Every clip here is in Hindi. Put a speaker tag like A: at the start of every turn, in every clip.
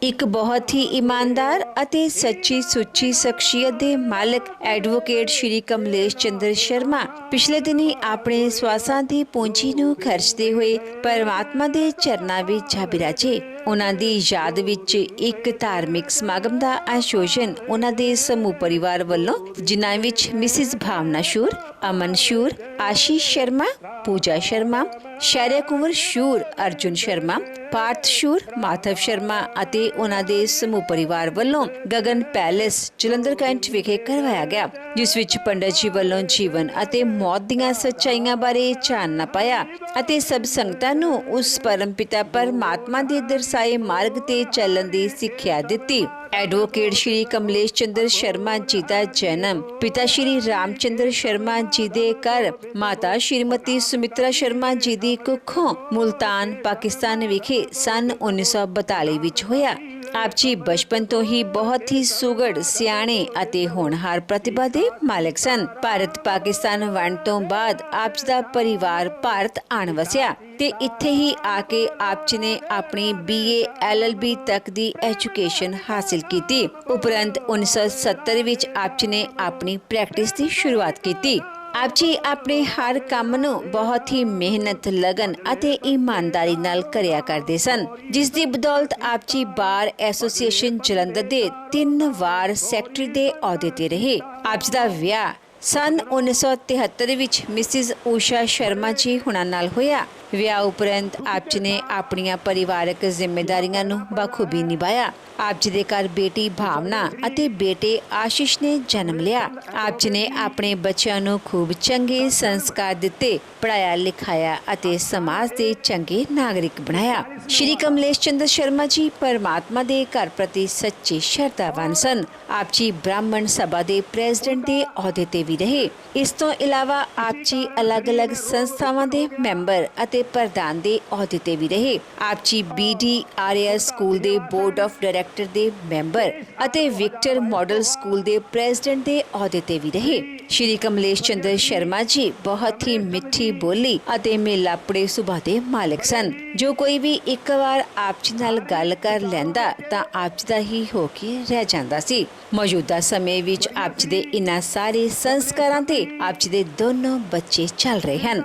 A: ਇੱਕ ਬਹੁਤ ਹੀ ਇਮਾਨਦਾਰ ਅਤੇ ਸੱਚੀ ਸੁੱਚੀ ਸ਼ਖਸੀਅਤ ਦੇ ਮਾਲਕ ਐਡਵੋਕੇਟ ਸ਼੍ਰੀ ਕਮਲੇਸ਼ ਚੰਦਰ ਸ਼ਰਮਾ ਪਿਛਲੇ ਦਿਨੀ ਆਪਣੇ ਸਵਾਸਾਂ ਦੀ ਪੂੰਜੀ ਨੂੰ ਖਰਚਦੇ ਹੋਏ ਪਰਮਾਤਮਾ ਦੇ ਚਰਨਾਂ ਵਿੱਚ ਜਾ ਬਿਰਾਜੇ। ਉਹਨਾਂ ਦੀ ਯਾਦ ਵਿੱਚ ਇੱਕ ਧਾਰਮਿਕ ਸਮਾਗਮ ਦਾ ਆਯੋਜਨ ਉਹਨਾਂ ਦੇ ਸਮੂਹ ਪਰਿਵਾਰ ਵੱਲੋਂ, ਜਿਨ੍ਹਾਂ ਵਿੱਚ ਮਿਸਿਸ ਭਾਵਨਾ ਸ਼ੂਰ, ਅਮਨ ਸ਼ੂਰ, ਆਸ਼ੀਸ਼ ਸ਼ਰਮਾ, ਪੂਜਾ ਸ਼ਰਮਾ, ਸ਼ੈਰਿਆ ਕੁੰਵਰ ਸ਼ੂਰ, ਅਰਜੁਨ ਸ਼ਰਮਾ, ਪਾਰਥ ਸ਼ੂਰ, ਮਾਧਵ ਸ਼ਰਮਾ ਅਤੇ ਉਹਨਾਂ ਦੇ ਸਮੂਹ ਪਰਿਵਾਰ ਵੱਲੋਂ ਗਗਨ ਪੈਲੇਸ ਜਲੰਧਰ ਕੈਂਟ ਵਿਖੇ ਕਰਵਾਇਆ ਗਿਆ, ਜਿਸ ਵਿੱਚ ਪੰਡਤ ਜੀ ਵੱਲੋਂ ਜੀਵਨ ਅਤੇ ਮੌਤ ਦੀਆਂ ਸੱਚਾਈਆਂ ਬਾਰੇ ਚਾਨਣਾ ਪਾਇਆ ਅਤੇ ਸਭ ਸੰਗਤਾਂ ਨੂੰ ਉਸ ਪਰਮ ਪਿਤਾ ਪਰਮਾਤਮਾ ਦੇ ਦਰਸਾਏ ਮਾਰਗ ਤੇ ਚੱਲਣ ਦੀ ਸਿੱਖਿਆ ਦਿੱਤੀ। ਐਡਵੋਕੇਟ ਸ਼੍ਰੀ ਕਮਲੇਸ਼ ਚੰਦਰ ਸ਼ਰਮਾ ਜੀ ਦਾ ਜਨਮ ਪਿਤਾ ਸ਼੍ਰੀ ਰਾਮਚੰਦਰ ਸ਼ਰਮਾ ਜੀ ਦੇ ਘਰ ਮਾਤਾ ਸ਼੍ਰੀਮਤੀ ਸੁਮਿਤਰਾ ਸ਼ਰਮਾ ਜੀ ਦੀ ਕੁੱਖੋਂ ਮੁਲਤਾਨ, ਪਾਕਿਸਤਾਨ ਵਿਖੇ ਸਨ 1942 ਵਿੱਚ ਹੋਇਆ। ਆਪ ਜੀ ਬਚਪਨ ਤੋਂ ਹੀ ਬਹੁਤ ਹੀ ਸੁਘੜ, ਸਿਆਣੇ ਅਤੇ ਹੋਣਹਾਰ ਪ੍ਰਤਿਭਾ ਦੇ ਮਾਲਕ ਸਨ। ਭਾਰਤ ਪਾਕਿਸਤਾਨ ਵੰਡ ਤੋਂ ਬਾਅਦ ਆਪ ਜੀ ਦਾ ਪਰਿਵਾਰ ਭਾਰਤ ਆਣ ਵਸਿਆ ਤੇ ਇੱਥੇ ਹੀ ਆ ਕੇ ਆਪ ਜੀ ਨੇ ਆਪਣੀ BA LLB ਤੱਕ ਦੀ ਐਜੂਕੇਸ਼ਨ ਹਾਸਿਲ ਕੀਤੀ। ਉਪਰੰਤ 1970 ਵਿੱਚ ਆਪ ਜੀ ਨੇ ਆਪਣੀ ਪ੍ਰੈਕਟਿਸ ਦੀ ਸ਼ੁਰੂਆਤ ਕੀਤੀ। ਆਪ ਜੀ ਆਪਣੇ ਹਰ ਕੰਮ ਨੂੰ ਬਹੁਤ ਹੀ ਮਿਹਨਤ, ਲਗਨ ਅਤੇ ਇਮਾਨਦਾਰੀ ਨਾਲ ਕਰਿਆ ਕਰਦੇ ਸਨ, ਜਿਸ ਦੀ ਬਦੌਲਤ ਆਪ ਜੀ ਬਾਰ ਐਸੋਸੀਏਸ਼ਨ ਜਲੰਧਰ ਦੇ 3 ਵਾਰ ਸੈਕਟਰੀ ਦੇ ਅਹੁਦੇ ਤੇ ਰਹੇ। ਆਪ ਜੀ ਦਾ ਵਿਆਹ ਸਨ 1973 ਵਿੱਚ ਮਿਸਿਸ ਊਸ਼ਾ ਸ਼ਰਮਾ ਜੀ ਹੁਣਾਂ ਨਾਲ ਹੋਇਆ। ਵਿਆਹ ਉਪਰੰਤ ਆਪ ਜੀ ਨੇ ਆਪਣੀਆਂ ਪਰਿਵਾਰਕ ਜ਼ਿੰਮੇਦਾਰੀਆਂ ਨੂੰ ਬਖੂਬੀ ਨਿਭਾਇਆ। ਆਪ ਜੀ ਦੇ ਘਰ ਬੇਟੀ ਭਾਵਨਾ ਅਤੇ ਬੇਟੇ ਆਸ਼ੀਸ਼ ਨੇ ਜਨਮ ਲਿਆ। ਆਪ ਜੀ ਨੇ ਆਪਣੇ ਬੱਚਿਆਂ ਨੂੰ ਖੂਬ ਚੰਗੇ ਸੰਸਕਾਰ ਦਿੱਤੇ, ਪੜਾਇਆ ਲਿਖਾਇਆ ਅਤੇ ਸਮਾਜ ਦੇ ਚੰਗੇ ਨਾਗਰਿਕ ਬਣਾਇਆ। ਸ਼੍ਰੀ ਕਮਲੇਸ਼ ਚੰਦਰ ਸ਼ਰਮਾ ਜੀ ਪਰਮਾਤਮਾ ਦੇ ਘਰ ਪ੍ਰਤੀ ਸੱਚੇ ਸ਼ਰਧਾਵਾਨ ਸਨ। ਆਪ ਜੀ ਬ੍ਰਾਹਮਣ ਸਭਾ ਦੇ ਪ੍ਰੈਜ਼ੀਡੈਂਟ ਦੇ ਅਹੁਦੇ ਤੇ ਵੀ ਰਹੇ। ਇਸ ਤੋਂ ਇਲਾਵਾ ਆਪ ਜੀ ਅਲੱਗ-ਅਲੱਗ ਸੰਸਥਾਵਾਂ ਦੇ ਮੈਂਬਰ ਅਤੇ ਪ੍ਰਧਾਨ ਦੇ ਅਹੁਦੇ ਤੇ ਵੀ ਰਹੇ। ਆਪ ਜੀ BDRAS ਸਕੂਲ ਦੇ ਬੋਰਡ ਆਫ ਡਾਇਰੈਕਟਰ ਦੇ ਮੈਂਬਰ ਅਤੇ ਵਿਕਟਰ ਮਾਡਲ ਸਕੂਲ ਦੇ ਪ੍ਰੈਜ਼ੀਡੈਂਟ ਦੇ ਅਹੁਦੇ ਤੇ ਵੀ ਰਹੇ। ਸ਼੍ਰੀ ਕਮਲੇਸ਼ ਚੰਦਰ ਸ਼ਰਮਾ ਜੀ ਬਹੁਤ ਹੀ ਮਿੱਠੀ ਬੋਲੀ ਅਤੇ ਮਿਲਾਪੜੇ ਸੁਭਾਅ ਦੇ ਮਾਲਕ ਸਨ। ਜੋ ਕੋਈ ਵੀ ਇੱਕ ਵਾਰ ਆਪ ਜੀ ਨਾਲ ਗੱਲ ਕਰ ਲੈਂਦਾ ਤਾਂ ਆਪ ਜੀ ਦਾ ਹੀ ਹੋ ਕੇ ਰਹਿ ਜਾਂਦਾ ਸੀ। ਮੌਜੂਦਾ ਸਮੇਂ ਵਿੱਚ ਆਪ ਜੀ ਦੇ ਇਨ੍ਹਾਂ ਸਾਰੇ ਸੰਸਕਾਰਾਂ ਤੇ ਆਪ ਜੀ ਦੇ ਦੋਨੋਂ ਬੱਚੇ ਚੱਲ ਰਹੇ ਹਨ।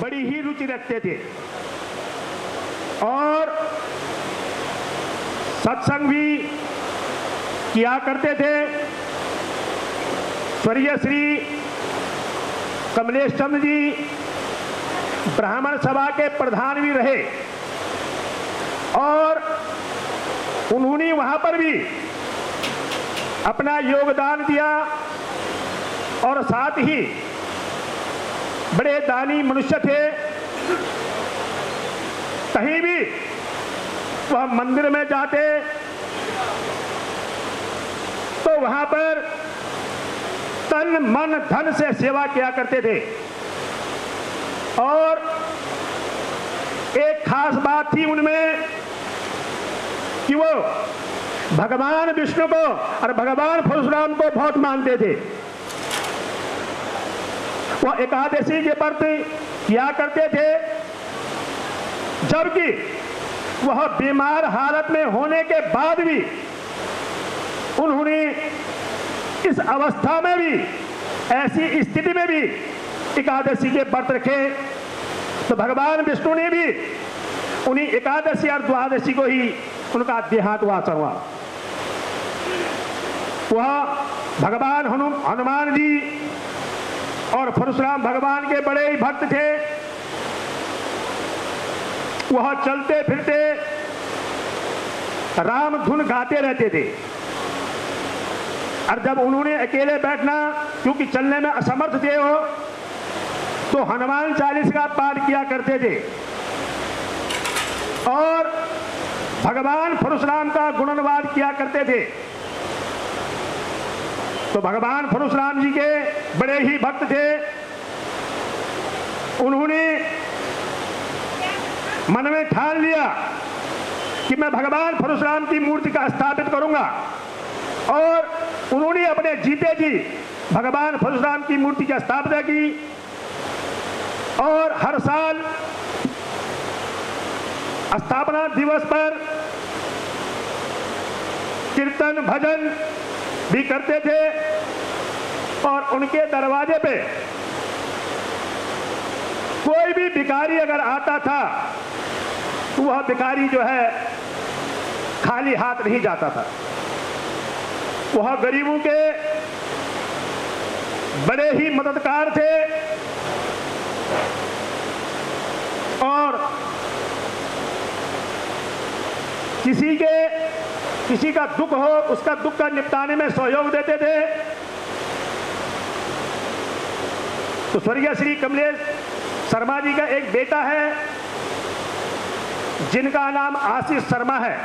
B: बड़ी ही रुचि रखते थे और सत्संग भी किया करते थे। स्वर्गीय श्री कमलेश चंद्र जी ब्राह्मण सभा के प्रधान भी रहे और उन्होंने वहां पर भी अपना योगदान दिया और साथ ही बड़े दानी मनुष्य थे। कहीं भी वह मंदिर में जाते तो वहां पर तन मन धन से सेवा किया करते थे और एक खास बात थी उनमें कि वो भगवान विष्णु को और भगवान परशुराम को बहुत मानते थे। वह एकादशी के व्रत किया करते थे, जबकि वह बीमार हालत में होने के बाद भी उन्होंने इस अवस्था में भी, ऐसी स्थिति में भी एकादशी के व्रत रखे। तो भगवान विष्णु ने भी उन्हीं एकादशी और द्वादशी को ही उनका देहांत हुआ। वह भगवान हनुमान जी और परशुराम भगवान के बड़े ही भक्त थे। वह चलते फिरते राम धुन गाते रहते थे और जब उन्होंने अकेले बैठना, क्योंकि चलने में असमर्थ थे वो, तो हनुमान चालीसा का पाठ किया करते थे और भगवान परशुराम का गुणगान किया करते थे। तो भगवान परशुराम जी के बड़े ही भक्त थे। उन्होंने मन में ठान लिया कि मैं भगवान परशुराम की मूर्ति का स्थापित करूंगा और उन्होंने अपने जीते जी भगवान परशुराम की मूर्ति की स्थापना की और हर साल स्थापना दिवस पर कीर्तन भजन भी करते थे और उनके दरवाजे पे कोई भी भिखारी अगर आता था तो वह भिखारी जो है खाली हाथ नहीं जाता था। वह गरीबों के बड़े ही मददगार थे और किसी का दुख हो उसका दुख का निपटाने में सहयोग देते थे। तो स्वर्गीय श्री कमलेश शर्मा जी का एक बेटा है जिनका नाम आशीष शर्मा है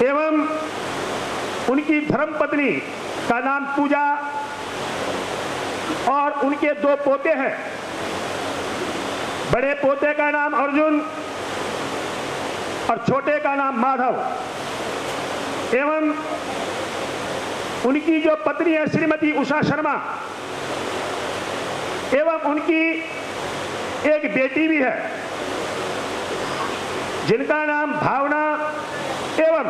B: एवं उनकी धर्मपत्नी का नाम पूजा और उनके 2 पोते हैं। बड़े पोते का नाम अर्जुन और छोटे का नाम माधव एवं उनकी जो पत्नी है श्रीमती उषा शर्मा एवं उनकी एक बेटी भी है जिनका नाम भावना एवं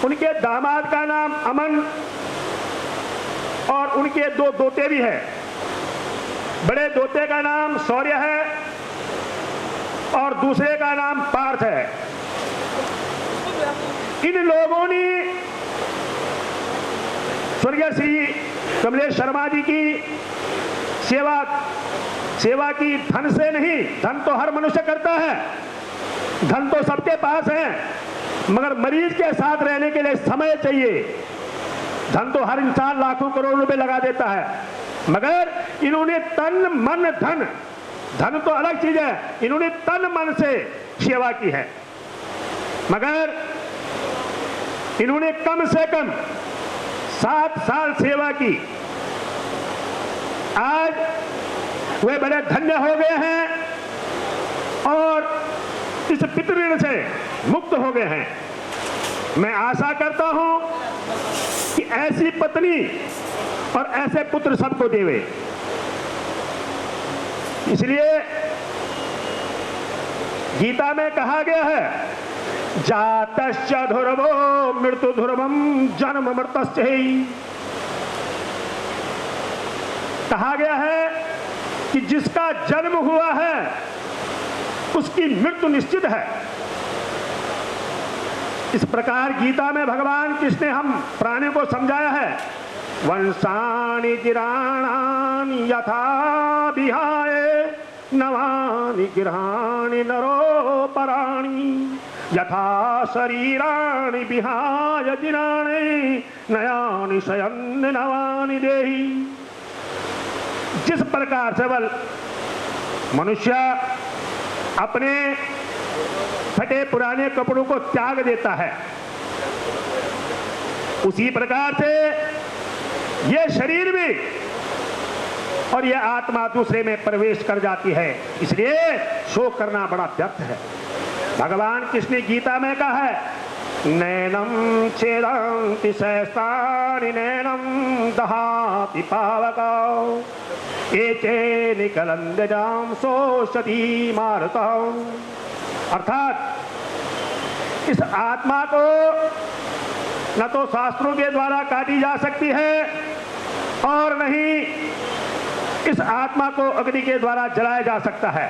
B: उनके दामाद का नाम अमन और उनके 2 दोते भी हैं। बड़े दोते का नाम शौर्य है और दूसरे का नाम पार्थ है। इन लोगों ने स्वर्गीय श्री कमलेश शर्मा जी की सेवा की धन से नहीं। धन तो हर मनुष्य करता है, धन तो सबके पास है, मगर मरीज के साथ रहने के लिए समय चाहिए। धन तो हर इंसान लाखों करोड़ रुपए लगा देता है, मगर इन्होंने तन मन धन तो अलग चीज है, इन्होंने तन मन से सेवा की है। मगर इन्होंने कम से कम 7 साल सेवा की। आज वे बड़े धन्य हो गए हैं और इस पितृ से मुक्त हो गए हैं। मैं आशा करता हूं कि ऐसी पत्नी और ऐसे पुत्र सबको देवे। इसलिए गीता में कहा गया है जातश्च ध्रुवो मृत्यु ध्रुवम जन्म मृतश्च ही। कहा गया है कि जिसका जन्म हुआ है उसकी मृत्यु निश्चित है। इस प्रकार गीता में भगवान कृष्ण ने हम प्राणियों को समझाया है वंशानि गिराणानि यथा विहाय नवानि गृहाणि नरो पराणि यथा शरीराणि विहाय जिराणि नयानि शयन् नवानि देहि। जिस प्रकार से बल मनुष्य अपने फटे पुराने कपड़ों को त्याग देता है, उसी प्रकार से यह शरीर भी और यह आत्मा दूसरे में प्रवेश कर जाती है। इसलिए शोक करना बड़ा व्यर्थ है। भगवान कृष्ण ने गीता में कहा है नैनम छेदन्ति सहस्राणि नैनम दहाति पावकौ एचे निकलन्त्यजाम सोषति मारुतौ। अर्थात इस आत्मा को न तो शास्त्रों के द्वारा काटी जा सकती है और न ही इस आत्मा को अग्नि के द्वारा जलाया जा सकता है,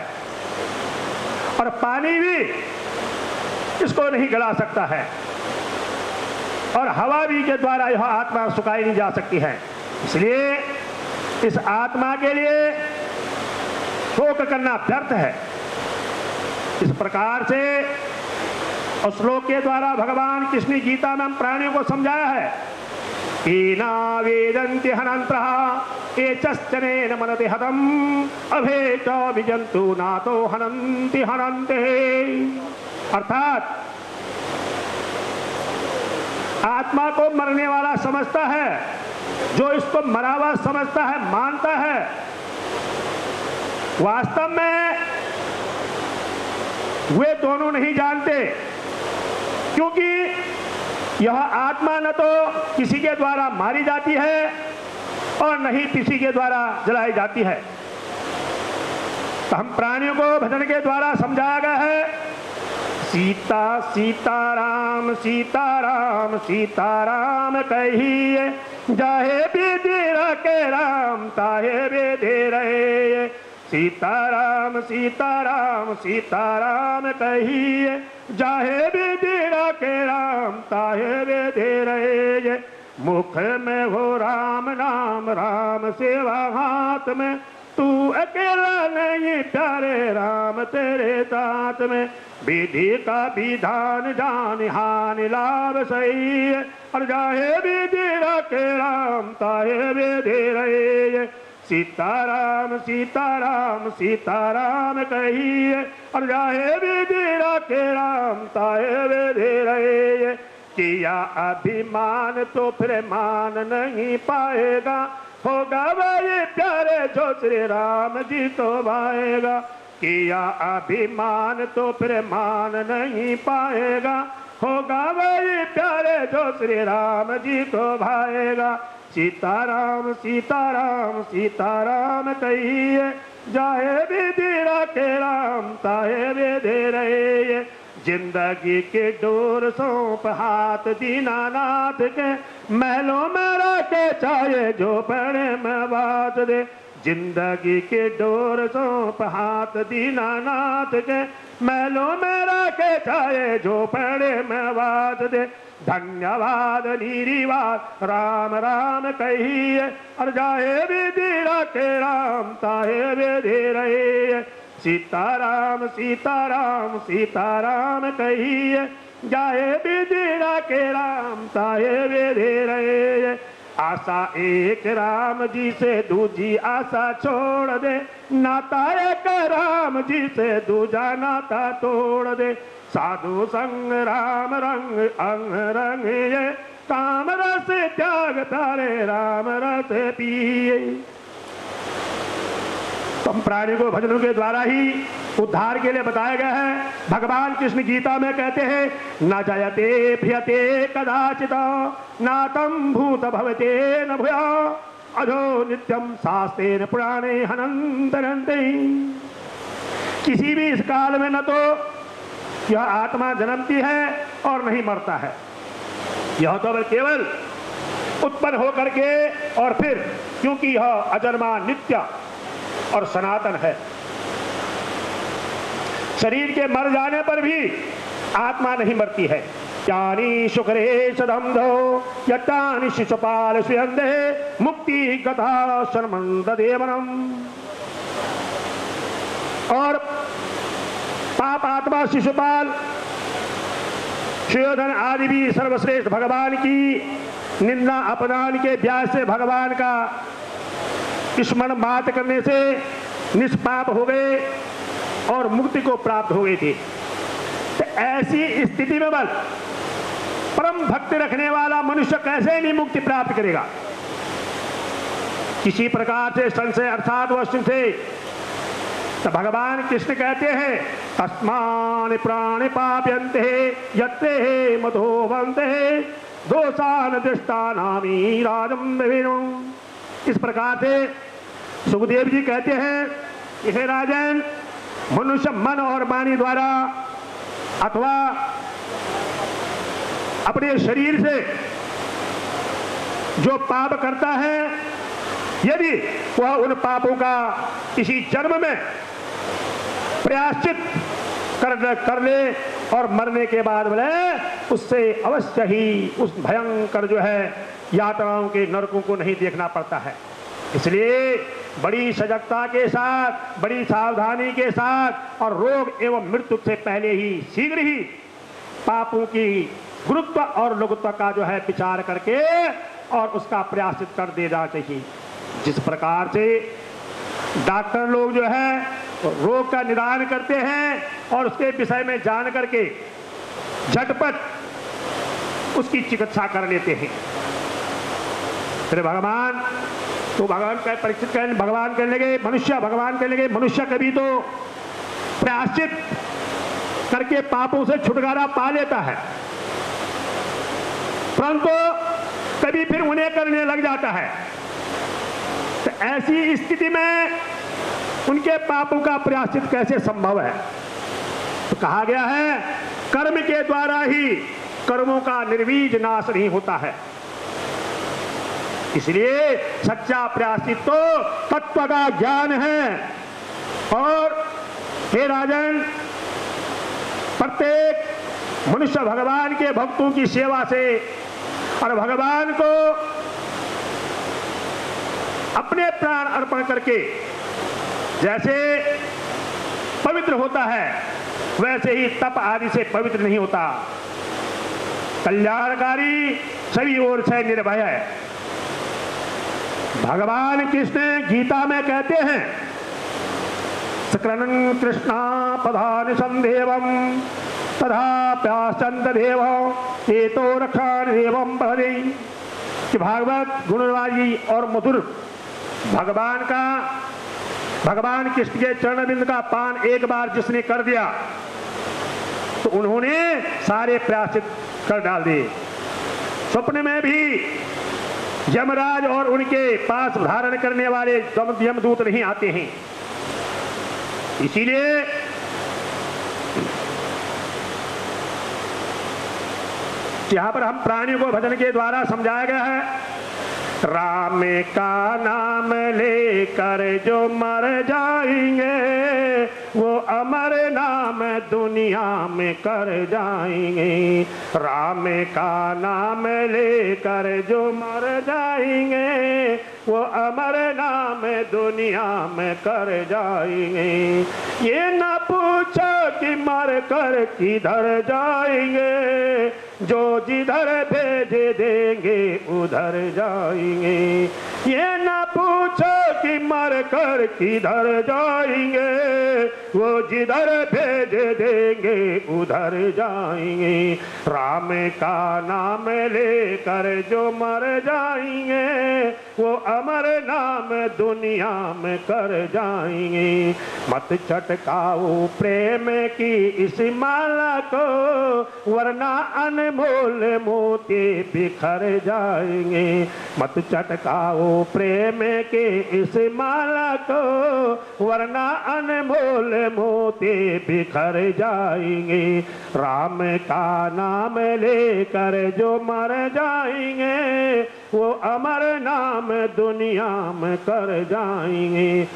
B: और पानी भी इसको नहीं गला सकता है, और हवा भी के द्वारा यह आत्मा सुखाई नहीं जा सकती है। इसलिए इस आत्मा के लिए शोक करना व्यर्थ है। इस प्रकार से और श्लोक के द्वारा भगवान कृष्ण ने गीता में हम प्राणियों को समझाया है ईना वेदन्ति हनन्त्रः एचश्चनेन मनति हतम् अभेच विजन्तु नातो हनन्ति हनन्ते। अर्थात आत्मा को मरने वाला समझता है, जो इसको मरा हुआ समझता है, मानता है, वास्तव में वे दोनों नहीं जानते, क्योंकि यह आत्मा न तो किसी के द्वारा मारी जाती है और न ही किसी के द्वारा जलाई जाती है। तो हम प्राणियों को भजन के द्वारा समझाया गया है सीता सीताराम सीताराम सीताराम कहिए, जाहे विधि रखे राम ताहे विधि रहे। सीताराम सीताराम सीताराम कहिए, जाहे विधि रखे राम ताहे विधि रहे। मुख में हो राम नाम राम सेवा हाथ में, तू अकेला नहीं प्यारे राम तेरे साथ में। विधि का विधान जान हानि लाभ सही है, और जाहे विधि रखे राम ताहे विधि रहे। सीताराम सीताराम सीताराम कहिए, और जाहे विधि रखे राम ताहे विधि रहे। किया अभिमान तो फिर मान नहीं पाएगा, होगा वही प्यारे जो श्री राम जी तो भाएगा। किया अभिमान तो फिर मान नहीं पाएगा, होगा वही प्यारे जो श्री राम जी तो भाएगा। सीताराम सीताराम सीताराम कहिए, जाहे विधि रखे राम ताहे विधि रहे। जिंदगी के डोर सौंप हाथ दीनानाथ के, महलों में रखे चाहे जो पड़े में बात दे। जिंदगी के डोर सौंप हाथ दीनानाथ के, महलों में रखे चाहे जो पड़े में बात दे। धन्यवाद निरीवाद राम राम कहिए, और जाहे विधि रखे राम ताहे विधि रहे। सीताराम सीताराम सीताराम कहिए, जाहे विधि रखे राम ताहे विधि रहे। आशा एक राम जी से दूजी आशा छोड़ दे, नाता एक राम जी से दूजा नाता तोड़ दे। साधु संग राम रंग अंग रंग ये, काम रस त्याग तारे राम रस पिए। तो हम प्राणी को भजनों के द्वारा ही उद्धार के लिए बताया गया है। भगवान कृष्ण गीता में कहते हैं, न जयते प्रियते कदाचित, नातम भूत भवते न भूया, अधो नित्यम शास्त्रेण पुराणे हनन्तरन्ते। किसी भी इस काल में न तो यह आत्मा जन्मती है और नहीं मरता है, यह तो केवल उत्पन्न होकर के और फिर, क्योंकि यह अजन्मा नित्य और सनातन है। शरीर के मर जाने पर भी आत्मा नहीं मरती है। ज्ञानी शुक्रे सदम्धो यत्तानि शिशुपाल सुयंदे, मुक्ति गता शर्मंद देवनम। और पाप आत्मा शिशुपाल सुयोधन आदि भी सर्वश्रेष्ठ भगवान की निंदा अपमान के ब्याज से भगवान का स्मरण मात्र करने से निष्पाप हो गए और मुक्ति को प्राप्त हो गए थे। तो ऐसी स्थिति में बल परम भक्ति रखने वाला मनुष्य कैसे नहीं मुक्ति प्राप्त करेगा? किसी प्रकार से संशय अर्थात वस्तु से। तो भगवान कृष्ण कहते हैं, तस्मान् प्राणि पाप्यन्ते यत्ते मतो बन्ते दोषान् दृष्टानामि राजं विवेणु। इस प्रकार से सुखदेव जी कहते हैं कि हे राजन, मनुष्य मन और वाणी द्वारा अथवा अपने शरीर से जो पाप करता है, यदि वह उन पापों का किसी जन्म में प्रायश्चित कर ले और मरने के बाद बोले उससे अवश्य ही उस भयंकर जो है यात्राओं के नरकों को नहीं देखना पड़ता है। इसलिए बड़ी सजगता के साथ, बड़ी सावधानी के साथ और रोग एवं मृत्यु से पहले ही शीघ्र ही पापों की गुरुत्व और लघुत्व का जो है विचार करके और उसका प्रायश्चित कर देना चाहिए। जिस प्रकार से डॉक्टर लोग जो है रोग का निदान करते हैं और उसके विषय में जान करके झटपट उसकी चिकित्सा कर लेते हैं। फिर भगवान का परीक्षित कहने, भगवान कहने लगे मनुष्य, भगवान कहने लगे मनुष्य कभी तो प्रायश्चित करके पापों से छुटकारा पा लेता है, परंतु कभी फिर उन्हें करने लग जाता है। तो ऐसी स्थिति में उनके पापों का प्रायश्चित कैसे संभव है? तो कहा गया है कर्म के द्वारा ही कर्मों का निर्वीज नाश नहीं होता है। इसलिए सच्चा प्रायश्चित तो तत्व का ज्ञान है। और हे राजन, प्रत्येक मनुष्य भगवान के भक्तों की सेवा से और भगवान को अपने प्राण अर्पण करके जैसे पवित्र होता है, वैसे ही तप आदि से पवित्र नहीं होता। कल्याणकारी सभी ओर से निर्भय है। भगवान कृष्ण गीता में कहते हैं, सकलनं कृष्णा पदानि संदेवम तथा प्याश्चंद देव एतो रक्षान एवं भरे, कि भागवत गुणवाजी और मधुर भगवान कृष्ण के चरणबिंद का पान एक बार जिसने कर दिया तो उन्होंने सारे प्रायश्चित कर डाल दिए। स्वप्न में भी यमराज और उनके पास धारण करने वाले यमदूत नहीं आते हैं। इसीलिए यहां पर हम प्राणियों को भजन के द्वारा समझाया गया है। राम का नाम लेकर जो मर जाएंगे वो अमर नाम दुनिया में कर जाएंगे। राम का नाम लेकर जो मर जाएंगे वो अमर नाम दुनिया में कर जाएंगे। ये ना पूछो कि मर कर किधर जाएंगे, जो जिधर भेज देंगे उधर जाएंगे। ये ना पूछो कि मर कर किधर जाएंगे, वो जिधर भेज देंगे उधर जाएंगे। राम का नाम लेकर जो मर जाएंगे वो अमर नाम दुनिया में कर जाएंगे। मत चटकाओ प्रेम की इस माला को, वरना अनमोल मोती बिखर जाएंगे। मत चटकाओ प्रेम के इस माला को, वरना अनमोल मोती बिखर जाएंगे। राम का नाम लेकर जो मर जाएंगे वो अमर नाम दुनिया में कर जाएंगे।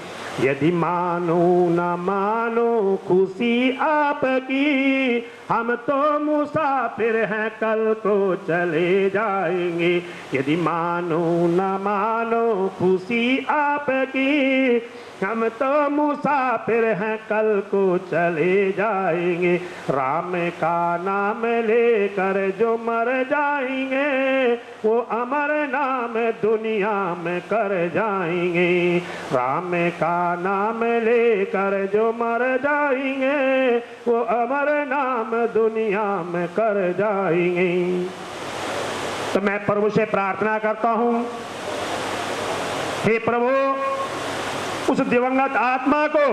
B: यदि मानो न मानो खुशी आपकी, हम तो मुसाफिर हैं कल को चले जाएंगे। यदि मानो न मानो खुशी आपकी, हम तो मुसाफिर हैं कल को चले जाएंगे। राम का नाम लेकर जो मर जाएंगे वो अमर नाम दुनिया में कर जाएंगे। राम का नाम लेकर जो मर जाएंगे वो अमर नाम दुनिया में कर जाएंगे। तो मैं प्रभु से प्रार्थना करता हूं, हे प्रभु, उस दिवंगत आत्मा को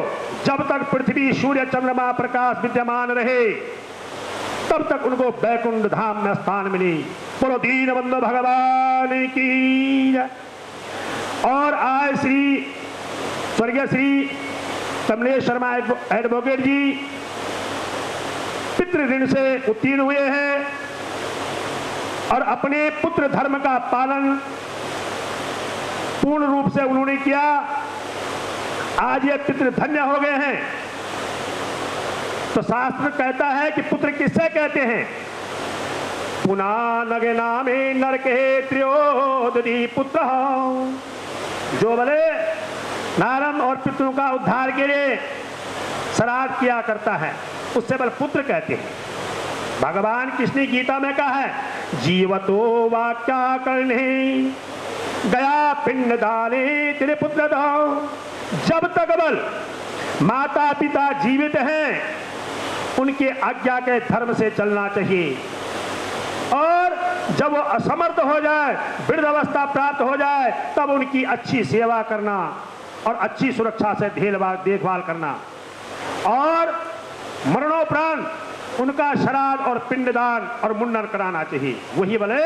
B: जब तक पृथ्वी सूर्य चंद्रमा प्रकाश विद्यमान रहे तब तक उनको वैकुंठ धाम में स्थान मिली। बोलो दीनबंधु भगवान की जय। और आज स्वर्गीय श्री कमलेश शर्मा एडवोकेट जी पितृ ऋण से उत्तीर्ण हुए हैं और अपने पुत्र धर्म का पालन पूर्ण रूप से उन्होंने किया। आज ये पितृ धन्य हो गए हैं। तो शास्त्र कहता है कि पुत्र किससे कहते हैं? पुना नगे नामे नरके त्रियोदधी पुत्र, जो बोले नारम और पितरों का उद्धार के लिए श्राद्ध किया करता है, उससे बल पुत्र कहते हैं। भगवान कृष्ण गीता में कहा है, जीवतो वाक्या करने गया पिंड दाने तेरे पुत्र दाओ। जब तक बल माता पिता जीवित हैं उनके आज्ञा के धर्म से चलना चाहिए, और जब वो असमर्थ हो जाए, वृद्ध अवस्था प्राप्त हो जाए, तब उनकी अच्छी सेवा करना और अच्छी सुरक्षा से देखभाल करना, और मरणोपरांत उनका श्राद्ध और पिंडदान और मुंडन कराना चाहिए। वही भले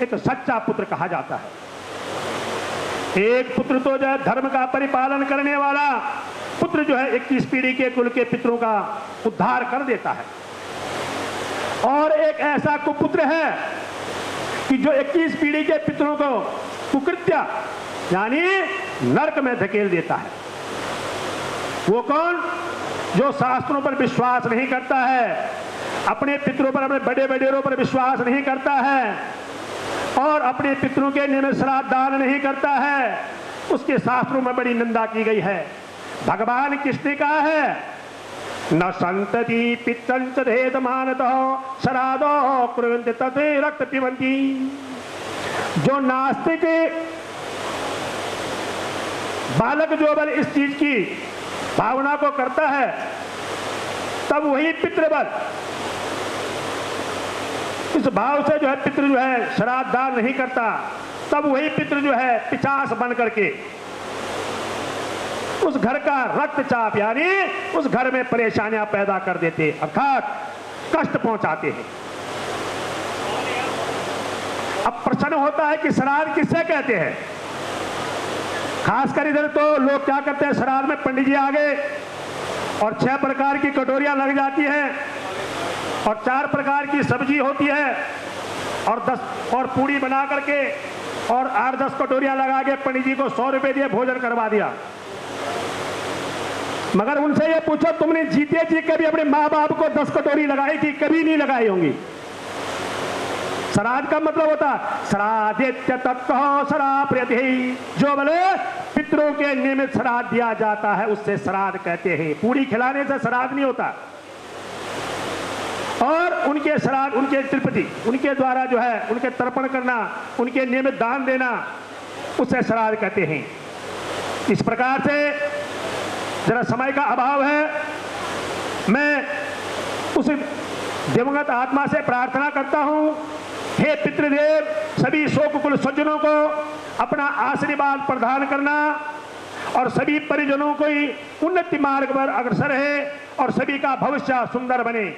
B: एक सच्चा पुत्र कहा जाता है। एक पुत्र तो जो है धर्म का परिपालन करने वाला पुत्र जो है 21 पीढ़ी के कुल के पितरों का उद्धार कर देता है। और एक ऐसा कुपुत्र है कि जो 21 पीढ़ी के पितरों को कुकृत्य यानी नरक में धकेल देता है। वो कौन? जो शास्त्रों पर विश्वास नहीं करता है, अपने पितरों पर, अपने बड़े बड़ेरों पर विश्वास नहीं करता है और अपने पितरों के नियमित श्राद्ध दान नहीं करता है, उसके शास्त्रों में बड़ी निंदा की गई है। भगवान कृष्ण ने कहा है न संतति पितंच भेद मानतो श्राद्धो कुर्वन्ति तथे रक्त पिबन्ति। जो नास्तिक बालक जो बल इस चीज की भावना को करता है, तब वही पितृबल इस भाव से जो है पितृ जो है श्राद्ध दान नहीं करता, तब वही पितृ जो है पिशाच बन करके उस घर का रक्तचाप यानी उस घर में परेशानियां पैदा कर देते, अर्थात कष्ट पहुंचाते हैं। अब प्रश्न होता है कि श्राद्ध किससे कहते हैं? खासकर इधर तो लोग क्या करते हैं, श्राद्ध में पंडित जी आ गए और 6 प्रकार की कटोरियां लग जाती हैं और 4 प्रकार की सब्जी होती है और 10 और पूड़ी बना करके और 8-10 कटोरियां लगा के पंडित जी को 100 रुपए दिए, भोजन करवा दिया। मगर उनसे ये पूछो तुमने जीते जी कभी अपने माँ बाप को 10 कटोरी लगाई थी? कभी नहीं लगाई होंगी। श्राद्ध का मतलब होता श्राद्धित्य तत्व श्राप्यति, जो बोले पितरों के नियमित श्राद्ध दिया जाता है उससे श्राद्ध कहते हैं। पूरी खिलाने से श्राद्ध नहीं होता। और उनके श्राद्ध, उनके तृप्ति, उनके द्वारा जो है उनके तर्पण करना, उनके नियमित दान देना, उसे श्राद्ध कहते हैं। इस प्रकार से जरा समय का अभाव है, मैं उस दिवंगत आत्मा से प्रार्थना करता हूं, हे पितृदेव, सभी शोक कुल सज्जनों को अपना आशीर्वाद प्रदान करना और सभी परिजनों को ही उन्नति मार्ग पर अग्रसर है और सभी का भविष्य सुंदर बने।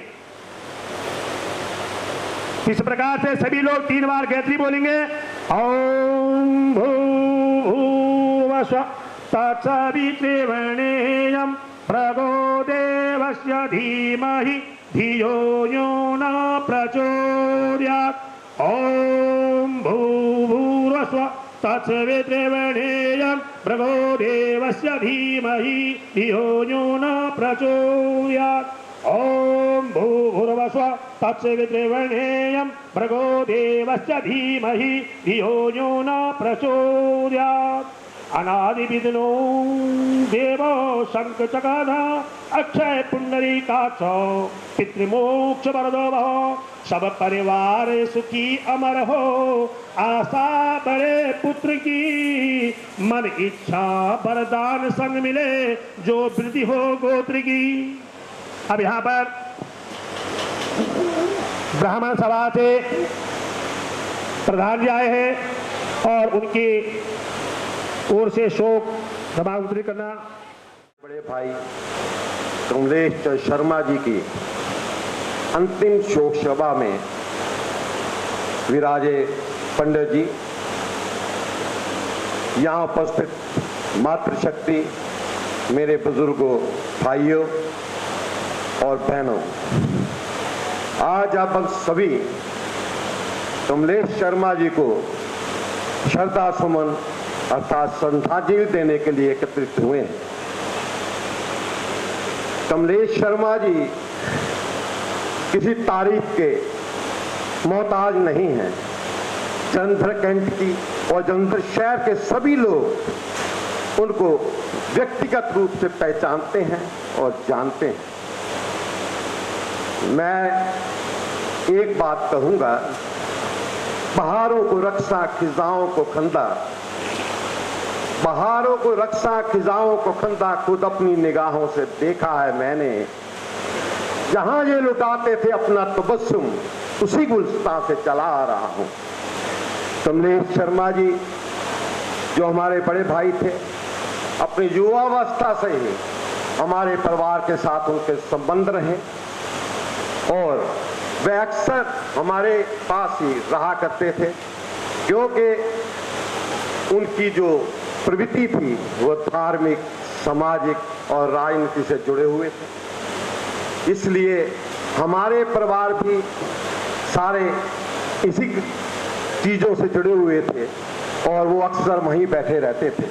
B: इस प्रकार से सभी लोग 3 बार गायत्री बोलेंगे। ओम भूर्भुवः स्वः तत्सवितुर्वरेण्यं भर्गो देवस्य धीमहि धियो यो न प्रचोदयात्। ओम भूर्भुवः स्वः तत्सवितुर्वरेण्यं भर्गो देवस्य धीमहि धियो यो न प्रचोदयात्। ओम भूर्भुवः स्वः तत्सवितुर्वरेण्यं भर्गो देवस्य धीमहि धियो यो न प्रचोदयात्। अनादिविघ्नो देवो शंखचक्रधर अक्षय पुंडरीकाक्षो पितृमोक्ष वरदो भव। सब परिवार सुखी अमर हो, आशा बड़े पुत्र की, मन इच्छा वरदान संग मिले, जो वृद्धि हो गोत्र की। अब यहाँ पर ब्राह्मण सभा से प्रधान जी आए हैं और उनकी ओर से शोक समाप्ति करना।
C: बड़े भाई कमलेश शर्मा जी की अंतिम शोक सभा में विराजे पंडित जी, यहाँ उपस्थित मातृशक्ति, मेरे बुजुर्गों, भाइयों और बहनों, आज आप सभी कमलेश शर्मा जी को श्रद्धा सुमन अर्थात श्रद्धांजलि देने के लिए एकत्रित हुए हैं। कमलेश शर्मा जी किसी तारीफ के मोहताज नहीं हैं। जलंधर कैंट की और जलंधर शहर के सभी लोग उनको व्यक्तिगत रूप से पहचानते हैं और जानते हैं। मैं एक बात कहूंगा, बहारों को रक्षा खिजाओं को खंदा, बहारों को रक्षा खिजाओं को खंदा, खुद अपनी निगाहों से देखा है मैंने। जहां ये लुटाते थे अपना तबस्सुम, उसी गुलस्तां से चला आ रहा हूं। कमलेश शर्मा जी जो हमारे बड़े भाई थे, अपनी युवावस्था से ही हमारे परिवार के साथ उनके संबंध रहे और वे अक्सर हमारे पास ही रहा करते थे, क्योंकि उनकी जो प्रवृत्ति थी वो धार्मिक, सामाजिक और राजनीति से जुड़े हुए थे। इसलिए हमारे परिवार भी सारे इसी चीज़ों से जुड़े हुए थे और वो अक्सर वहीं बैठे रहते थे।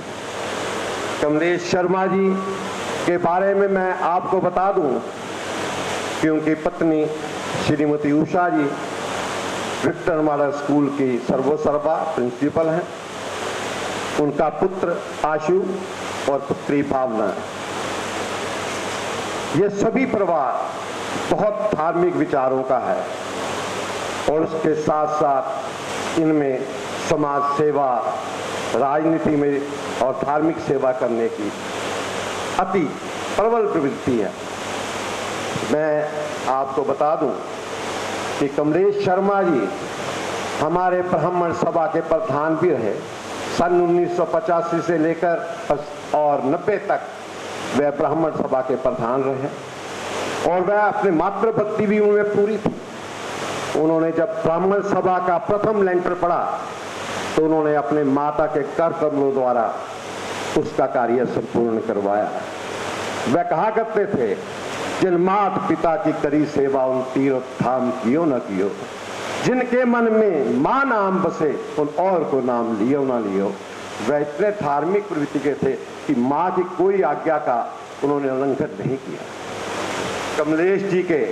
C: कमलेश शर्मा जी के बारे में मैं आपको बता दूं कि उनकी पत्नी श्रीमती उषा जी विक्टर मॉडल स्कूल की सर्वसर्वा प्रिंसिपल हैं। उनका पुत्र आशु और पुत्री भावना। ये सभी परिवार बहुत धार्मिक विचारों का है और उसके साथ साथ इनमें समाज सेवा, राजनीति में और धार्मिक सेवा करने की अति प्रबल प्रवृत्ति है। मैं आपको बता दूं कि कमलेश शर्मा जी हमारे ब्राह्मण सभा के प्रधान भी रहे। सन 1985 से लेकर और 90 तक वह ब्राह्मण सभा के प्रधान रहे और वह अपने मातृभक्ति भी उनमें पूरी थी। उन्होंने जब ब्राह्मण सभा का प्रथम लेंटर पड़ा तो उन्होंने अपने माता के कर कमलों द्वारा उसका कार्य संपूर्ण करवाया। वह कहा करते थे, जिन मात पिता की करी सेवा उन तीर्थ धाम कियो न कियो, जिनके मन में मां नाम बसे उन और को नाम लियो ना लियो। वह इतने धार्मिक प्रवृत्ति के थे कि मां की कोई आज्ञा का उन्होंने उल्लंघन नहीं किया। कमलेश जी के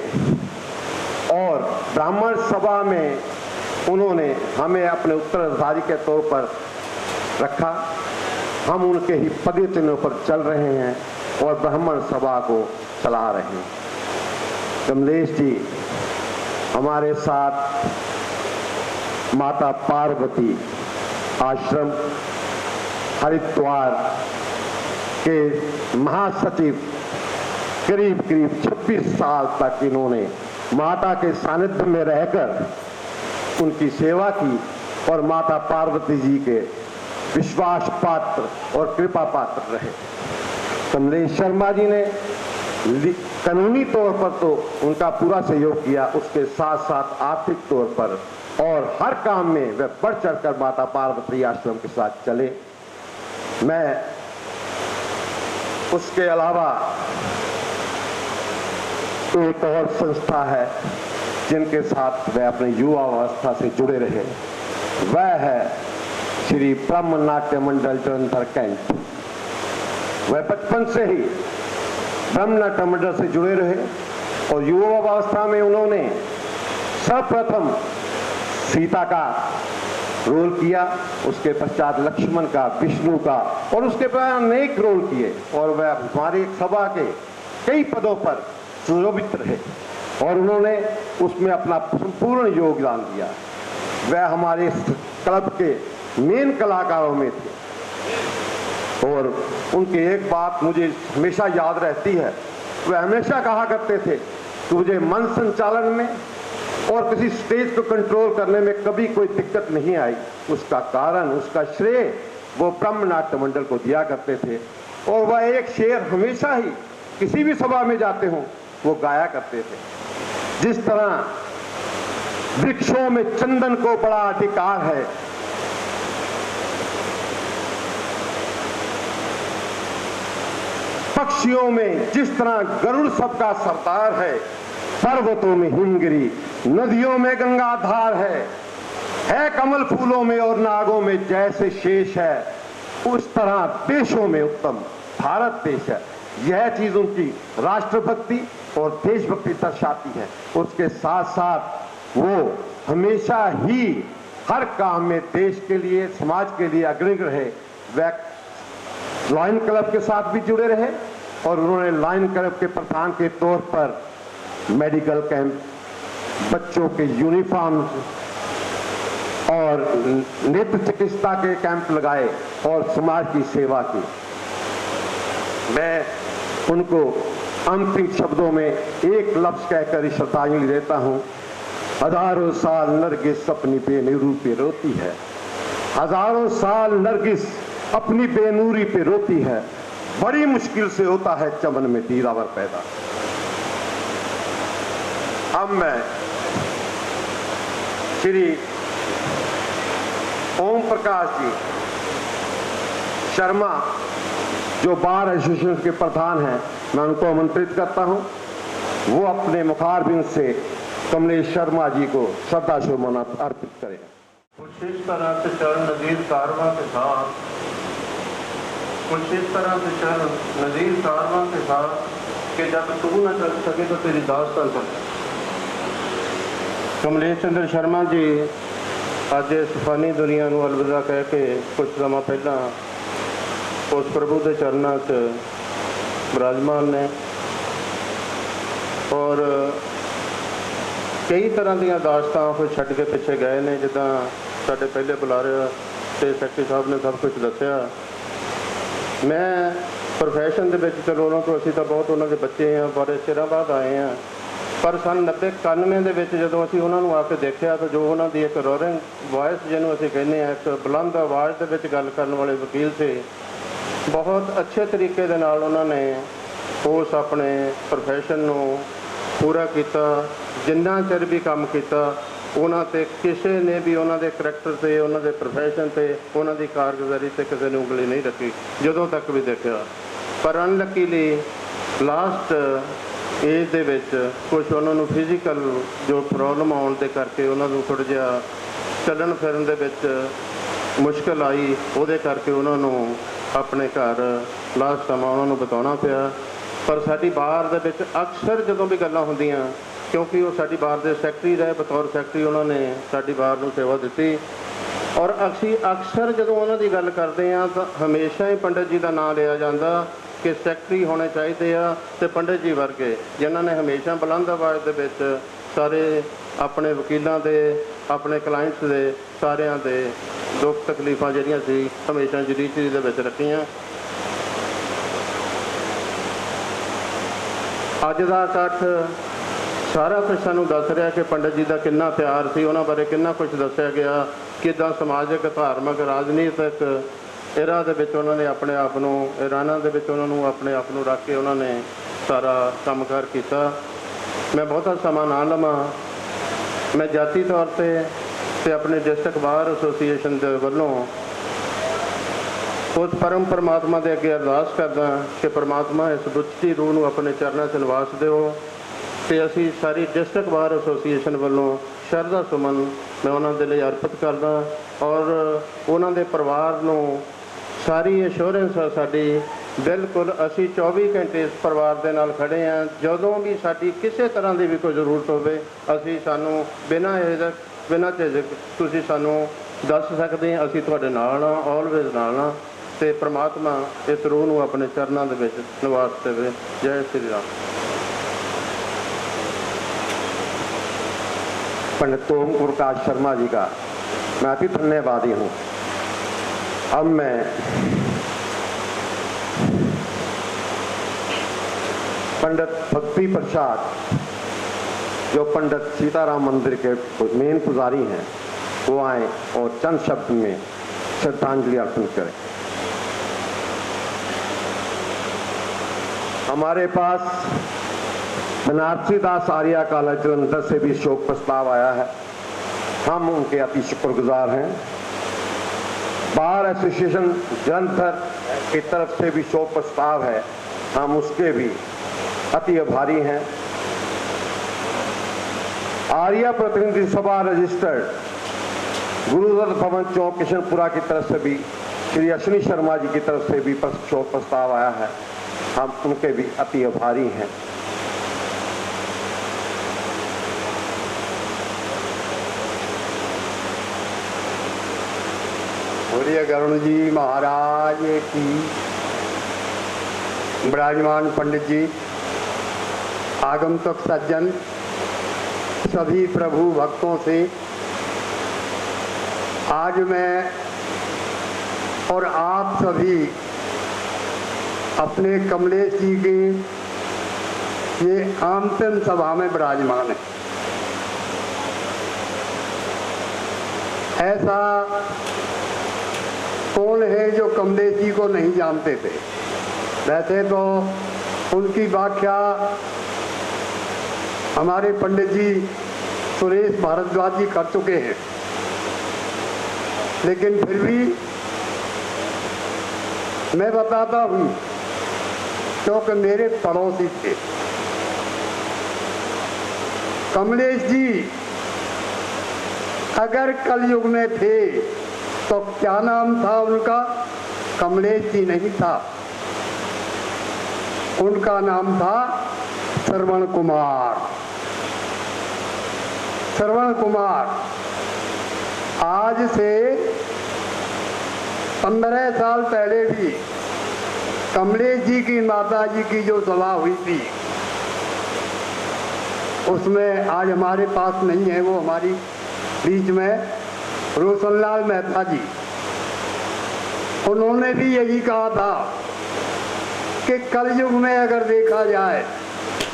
C: और ब्राह्मण सभा में उन्होंने हमें अपने उत्तराधिकारी के तौर पर रखा। हम उनके ही पद चिन्हों पर चल रहे हैं और ब्राह्मण सभा को चला रहे हैं। कमलेश जी हमारे साथ माता पार्वती आश्रम हरिद्वार के महासचिव करीब 26 साल तक इन्होंने माता के सानिध्य में रहकर उनकी सेवा की और माता पार्वती जी के विश्वास पात्र और कृपा पात्र रहे। कमलेश शर्मा जी ने कानूनी तौर पर तो उनका पूरा सहयोग किया, उसके साथ साथ आर्थिक तौर पर और हर काम में वे बढ़ चढ़कर माता पार्वती आश्रम के साथ चले। मैं उसके अलावा एक और संस्था है जिनके साथ वह अपने युवा अवस्था से जुड़े रहे, वह है श्री ब्रह्म नाट्य मंडल जलंधर कैंट। वह बचपन से ही ब्रह्म नाट्य मंडल से जुड़े रहे और युवा अवस्था में उन्होंने सर्वप्रथम सीता का रोल किया, उसके पश्चात लक्ष्मण का, विष्णु का और उसके बाद अनेक रोल किए और वह हमारी सभा के कई पदों पर सुशोभित रहे और उन्होंने उसमें अपना संपूर्ण योगदान दिया। वह हमारे क्लब के मेन कलाकारों में थे और उनकी एक बात मुझे हमेशा याद रहती है। वह हमेशा कहा करते थे कि मुझे मन संचालन में और किसी स्टेज को कंट्रोल करने में कभी कोई दिक्कत नहीं आई। उसका कारण, उसका श्रेय वो ब्रह्म नाट्य मंडल को दिया करते थे और वह एक शेर हमेशा ही किसी भी सभा में जाते हों वो गाया करते थे, जिस तरह वृक्षों में चंदन को बड़ा अधिकार है, पक्षियों में जिस तरह गरुड़ सबका सरदार है, पर्वतों में हिमगिरी, नदियों में गंगाधार है कमल फूलों में और नागों में जैसे शेष है, उस तरह देशों में उत्तम भारत देश है। यह चीज उनकी राष्ट्रभक्ति और देशभक्ति दर्शाती है। उसके साथ साथ वो हमेशा ही हर काम में देश के लिए, समाज के लिए अग्रणी रहे। वह लायन क्लब के साथ भी जुड़े रहे और उन्होंने लायन क्लब के प्रधान के तौर पर मेडिकल कैंप, बच्चों के यूनिफॉर्म और नेत्र चिकित्सा के कैंप लगाए और समाज की सेवा की। मैं उनको अंतिम शब्दों में एक लफ्ज कहकर श्रद्धांजलि देता हूं। हजारों साल नरगिस अपनी बेनूरी पे रोती है, हजारों साल नरगिस अपनी बेनूरी पे रोती है, बड़ी मुश्किल से होता है चमन में दीदावर पैदा। अब मैं श्री ओम प्रकाश जी शर्मा जो बार एसोसिएशन के प्रधान हैं, मैं उनको आमंत्रित करता हूं वो अपने मुखारबिंद से कमलेश शर्मा जी को श्रद्धा सुमन अर्पित करें।
D: कुछ इस तरह से चरण नज़ीर कारवां के साथ, कुछ इस तरह से चरण नज़ीर कारवां के साथ कि जब तू न चल सके तो तेरी दास्तान चल। कमलेश चंद्र शर्मा जी अज इस फानी दुनिया को अलविदा कह के कुछ समा पहला उस प्रभु के चरणों च विराजमान ने और कई तरह दी दास्तां कोई छड्ड के पिछे गए ने, जिदा साडे पहले बुलारे ते सैकटरी साहब ने सब कुछ दसिया। मैं प्रोफैशन दे विच चलो उन्होंने तो असीं तां बहुत उन्होंने बच्चे हैं, बड़े चिरां बाद आए हैं, पर सन 90-91 दे विच जदों असीं उन्हां नूं आके देखिया तो जो उन्हां दी एक रोरिंग वॉइस जिहनूं असीं कहने हैं, एक बुलंद आवाज़ दे विच गल करन वाले वकील से बहुत अच्छे तरीके दे नाल उन्होंने उस अपने प्रोफैशन नूं पूरा किया। जिन्ना चिर भी काम किया उन्हां ते किसी ने भी उन्होंने करैक्टर से, उन्होंने प्रोफैशन से, उन्होंने कारगुजारी से किसी ने उंगली नहीं रखी जदों तक भी देखा। पर अनलकीली लास्ट एज दे विच कुछ उन्होंने फिजिकल जो प्रॉब्लम आने के करके उन्होंने थोड़ा जिहा चलन फिरन दे विच मुश्किल आई, उहदे करके उन्होंने अपने घर लास्ट समा उन्होंने बिताना पिया। पर साडी बार दे विच अक्सर जदों भी गल्लां हुंदियां, क्योंकि वो साडी बार दे सैकटरी रहे, बतौर सैकटरी उन्होंने साडी बार नूं सेवा दी और असी अक्सर जदों उन्हां दी गल करदे हां तां हमेशा ही पंडित जी का नाम लिया जाता कि सैकटरी होने चाहिए आ ते पंडित जी वर्गे जिन्हां ने हमेशा बुलंद आवाज़ दे विच सारे अपने वकीलों के, अपने क्लाइंट्स के सारिਆਂ दे दुख तकलीफां जिहड़ियां सी हमेशा जुडिशरी दे विच रखियां। अज दा इकट्ठ सारा कुछ सानू दस रहा कि पंडित जी का कितना प्यार सी, उन्होंने बारे कितना कुछ दसिया गया, किदा समाजिक धार्मिक राजनीतिक इरा दे विच उन्होंने अपने आप नूं इराना दे विच उन्होंने अपने आप नूं रख के उन्होंने सारा कामकार किया। मैं बहुता समा ना लवां, मैं जाती तौर पर अपने डिस्ट्रिक्ट बार एसोसीएशन के वलों उस परम परमात्मा के अगे अरदास करदा कि परमात्मा इस बुच्ची रूह नूं अपने चरणों च निवास दिओ ते असी सारी डिस्ट्रिक्ट बार एसोसीएशन वालों शरधा सुमन मैं उन्होंने लिए अर्पित करदा और उन्होंने परिवार नूं सारी एश्योरेंस है साडी बिल्कुल असी 24 घंटे इस परिवार के नाल खड़े हैं। जदों भी साडी किसी तरह की भी कोई जरूरत होवे असी सानू बिना झिझक बिना झिझक तुसीं सानू दस सकते हैं, असी तुहाडे नाल हां, ऑलवेज नाल हां ते परमात्मा इस रूह नूं अपने चरणों दे विच निवास देवे। जय श्री राम।
C: पंडित ओम प्रकाश शर्मा जी का मैं अति धन्यवादी हूँ। अब मैं पंडित भक्ति प्रसाद जो पंडित सीताराम मंदिर के मेन पुजारी हैं वो आए और चंद शब्द में श्रद्धांजलि अर्पण करें। हमारे पास बनारसी दास आर्या कॉलेज जलंधर से भी शोक प्रस्ताव आया है, हम उनके अति शुक्रगुजार हैं। बार एसोसिएशन जलंधर की तरफ से भी शोक प्रस्ताव है, हम उसके भी अति आभारी हैं। आर्या प्रतिनिधि सभा रजिस्टर्ड गुरुदत्त भवन चौक किशनपुरा की तरफ से भी श्री अश्विनी शर्मा जी की तरफ से भी शोक प्रस्ताव आया है, हम उनके भी अति आभारी हैं।
E: बोलिए गरुण जी महाराज की। विराजमान पंडित जी, आगंतुक सज्जन, सभी प्रभु भक्तों से आज मैं और आप सभी अपने कमलेश जी की ये अंतिम सभा में विराजमान है। ऐसा कौन है जो कमलेश जी को नहीं जानते थे? वैसे तो उनकी व्याख्या हमारे पंडित जी सुरेश भारद्वाज जी कर चुके हैं, लेकिन फिर भी मैं बताता हूँ क्योंकि मेरे पड़ोसी थे। कमलेश जी अगर कलयुग में थे तो क्या नाम था उनका? कमलेश जी नहीं था, उनका नाम था श्रवण कुमार। श्रवण कुमार आज से 15 साल पहले भी कमलेश जी की माता जी की जो सभा हुई थी उसमें आज हमारे पास नहीं है, वो हमारी बीच में रोशनलाल मेहता जी, उन्होंने भी यही कहा था कि कलयुग में अगर देखा जाए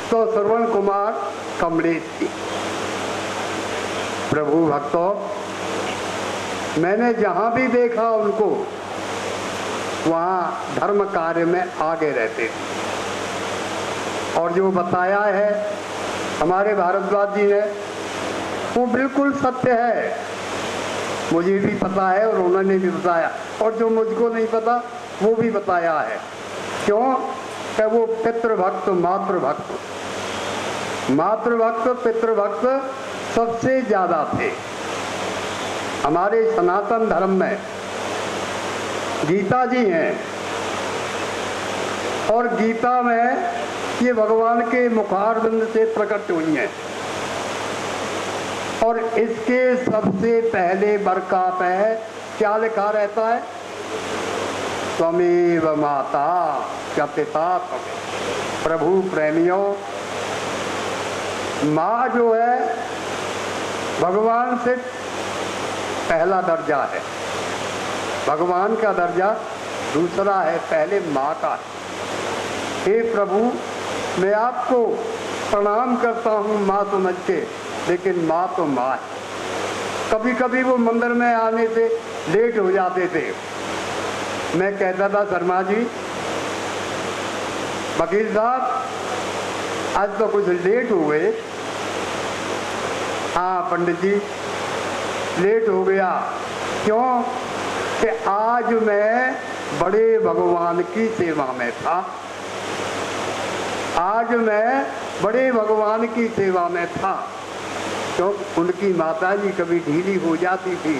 E: तो श्रवण कुमार कमलेश जी। प्रभु भक्तों, मैंने जहाँ भी देखा उनको वहाँ धर्म कार्य में आगे रहते थे। और जो बताया है हमारे भारद्वाज जी ने वो बिल्कुल सत्य है, मुझे भी पता है और उन्होंने भी बताया, और जो मुझको नहीं पता वो भी बताया है। क्यों? कि वो पितृभक्त मातृभक्त, मातृभक्त पितृभक्त सबसे ज्यादा थे। हमारे सनातन धर्म में गीता जी हैं और गीता में ये भगवान के मुखारविंद से प्रकट हुई हैं और इसके सबसे पहले बरका पे क्या लिखा रहता है? त्वमेव माता क्या पिता त्वमेव। प्रभु प्रेमियों, माँ जो है भगवान से पहला दर्जा है, भगवान का दर्जा दूसरा है, पहले माँ का है। हे प्रभु, मैं आपको प्रणाम करता हूँ माँ समझ के, लेकिन माँ तो माँ है। कभी कभी वो मंदिर में आने से लेट हो जाते थे। मैं कहता था शर्मा जी, वकील साहब आज तो कुछ लेट हो गए। हाँ पंडित जी लेट हो गया। क्यों? कि आज मैं बड़े भगवान की सेवा में था, आज मैं बड़े भगवान की सेवा में था। तो उनकी माता जी कभी ढीली हो जाती थी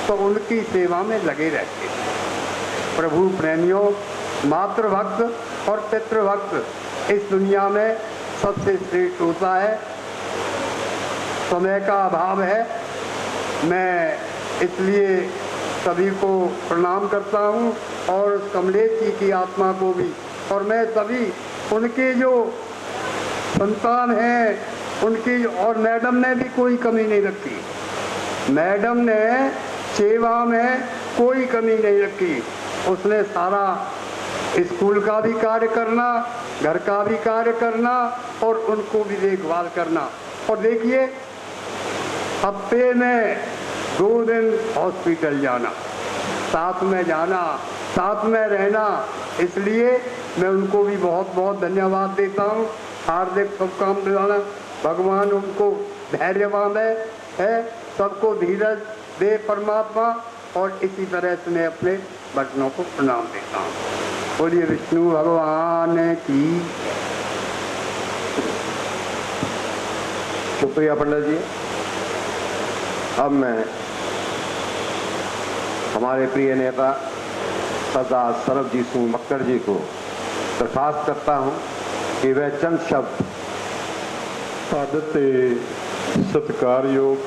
E: तो उनकी सेवा में लगे रहते थे। प्रभु प्रेमियों, मातृभक्त और पितृभक्त इस दुनिया में सबसे श्रेष्ठ होता है। समय का अभाव है, मैं इसलिए सभी को प्रणाम करता हूँ और कमलेश जी की आत्मा को भी, और मैं सभी उनके जो संतान हैं उनकी, और मैडम ने भी कोई कमी नहीं रखी। मैडम ने सेवा में कोई कमी नहीं रखी। उसने सारा स्कूल का भी कार्य करना, घर का भी कार्य करना और उनको भी देखभाल करना। और देखिए, हफ्ते में 2 दिन हॉस्पिटल जाना, साथ में जाना, साथ में रहना। इसलिए मैं उनको भी बहुत बहुत धन्यवाद देता हूँ, हार्दिक शुभकामनाएं। भगवान उनको धैर्यवान है, सबको धीरज दे परमात्मा। और इसी तरह से मैं अपने बचनों को प्रणाम देता हूँ। बोलिए विष्णु भगवान की।
C: शुक्रिया पंडित जी। अब मैं हमारे प्रिय नेता सरदार सरबजीत सिंह मक्कर जी को दरखास्त करता हूं कि वह चंद शब्द
D: आदत सत्कारयोग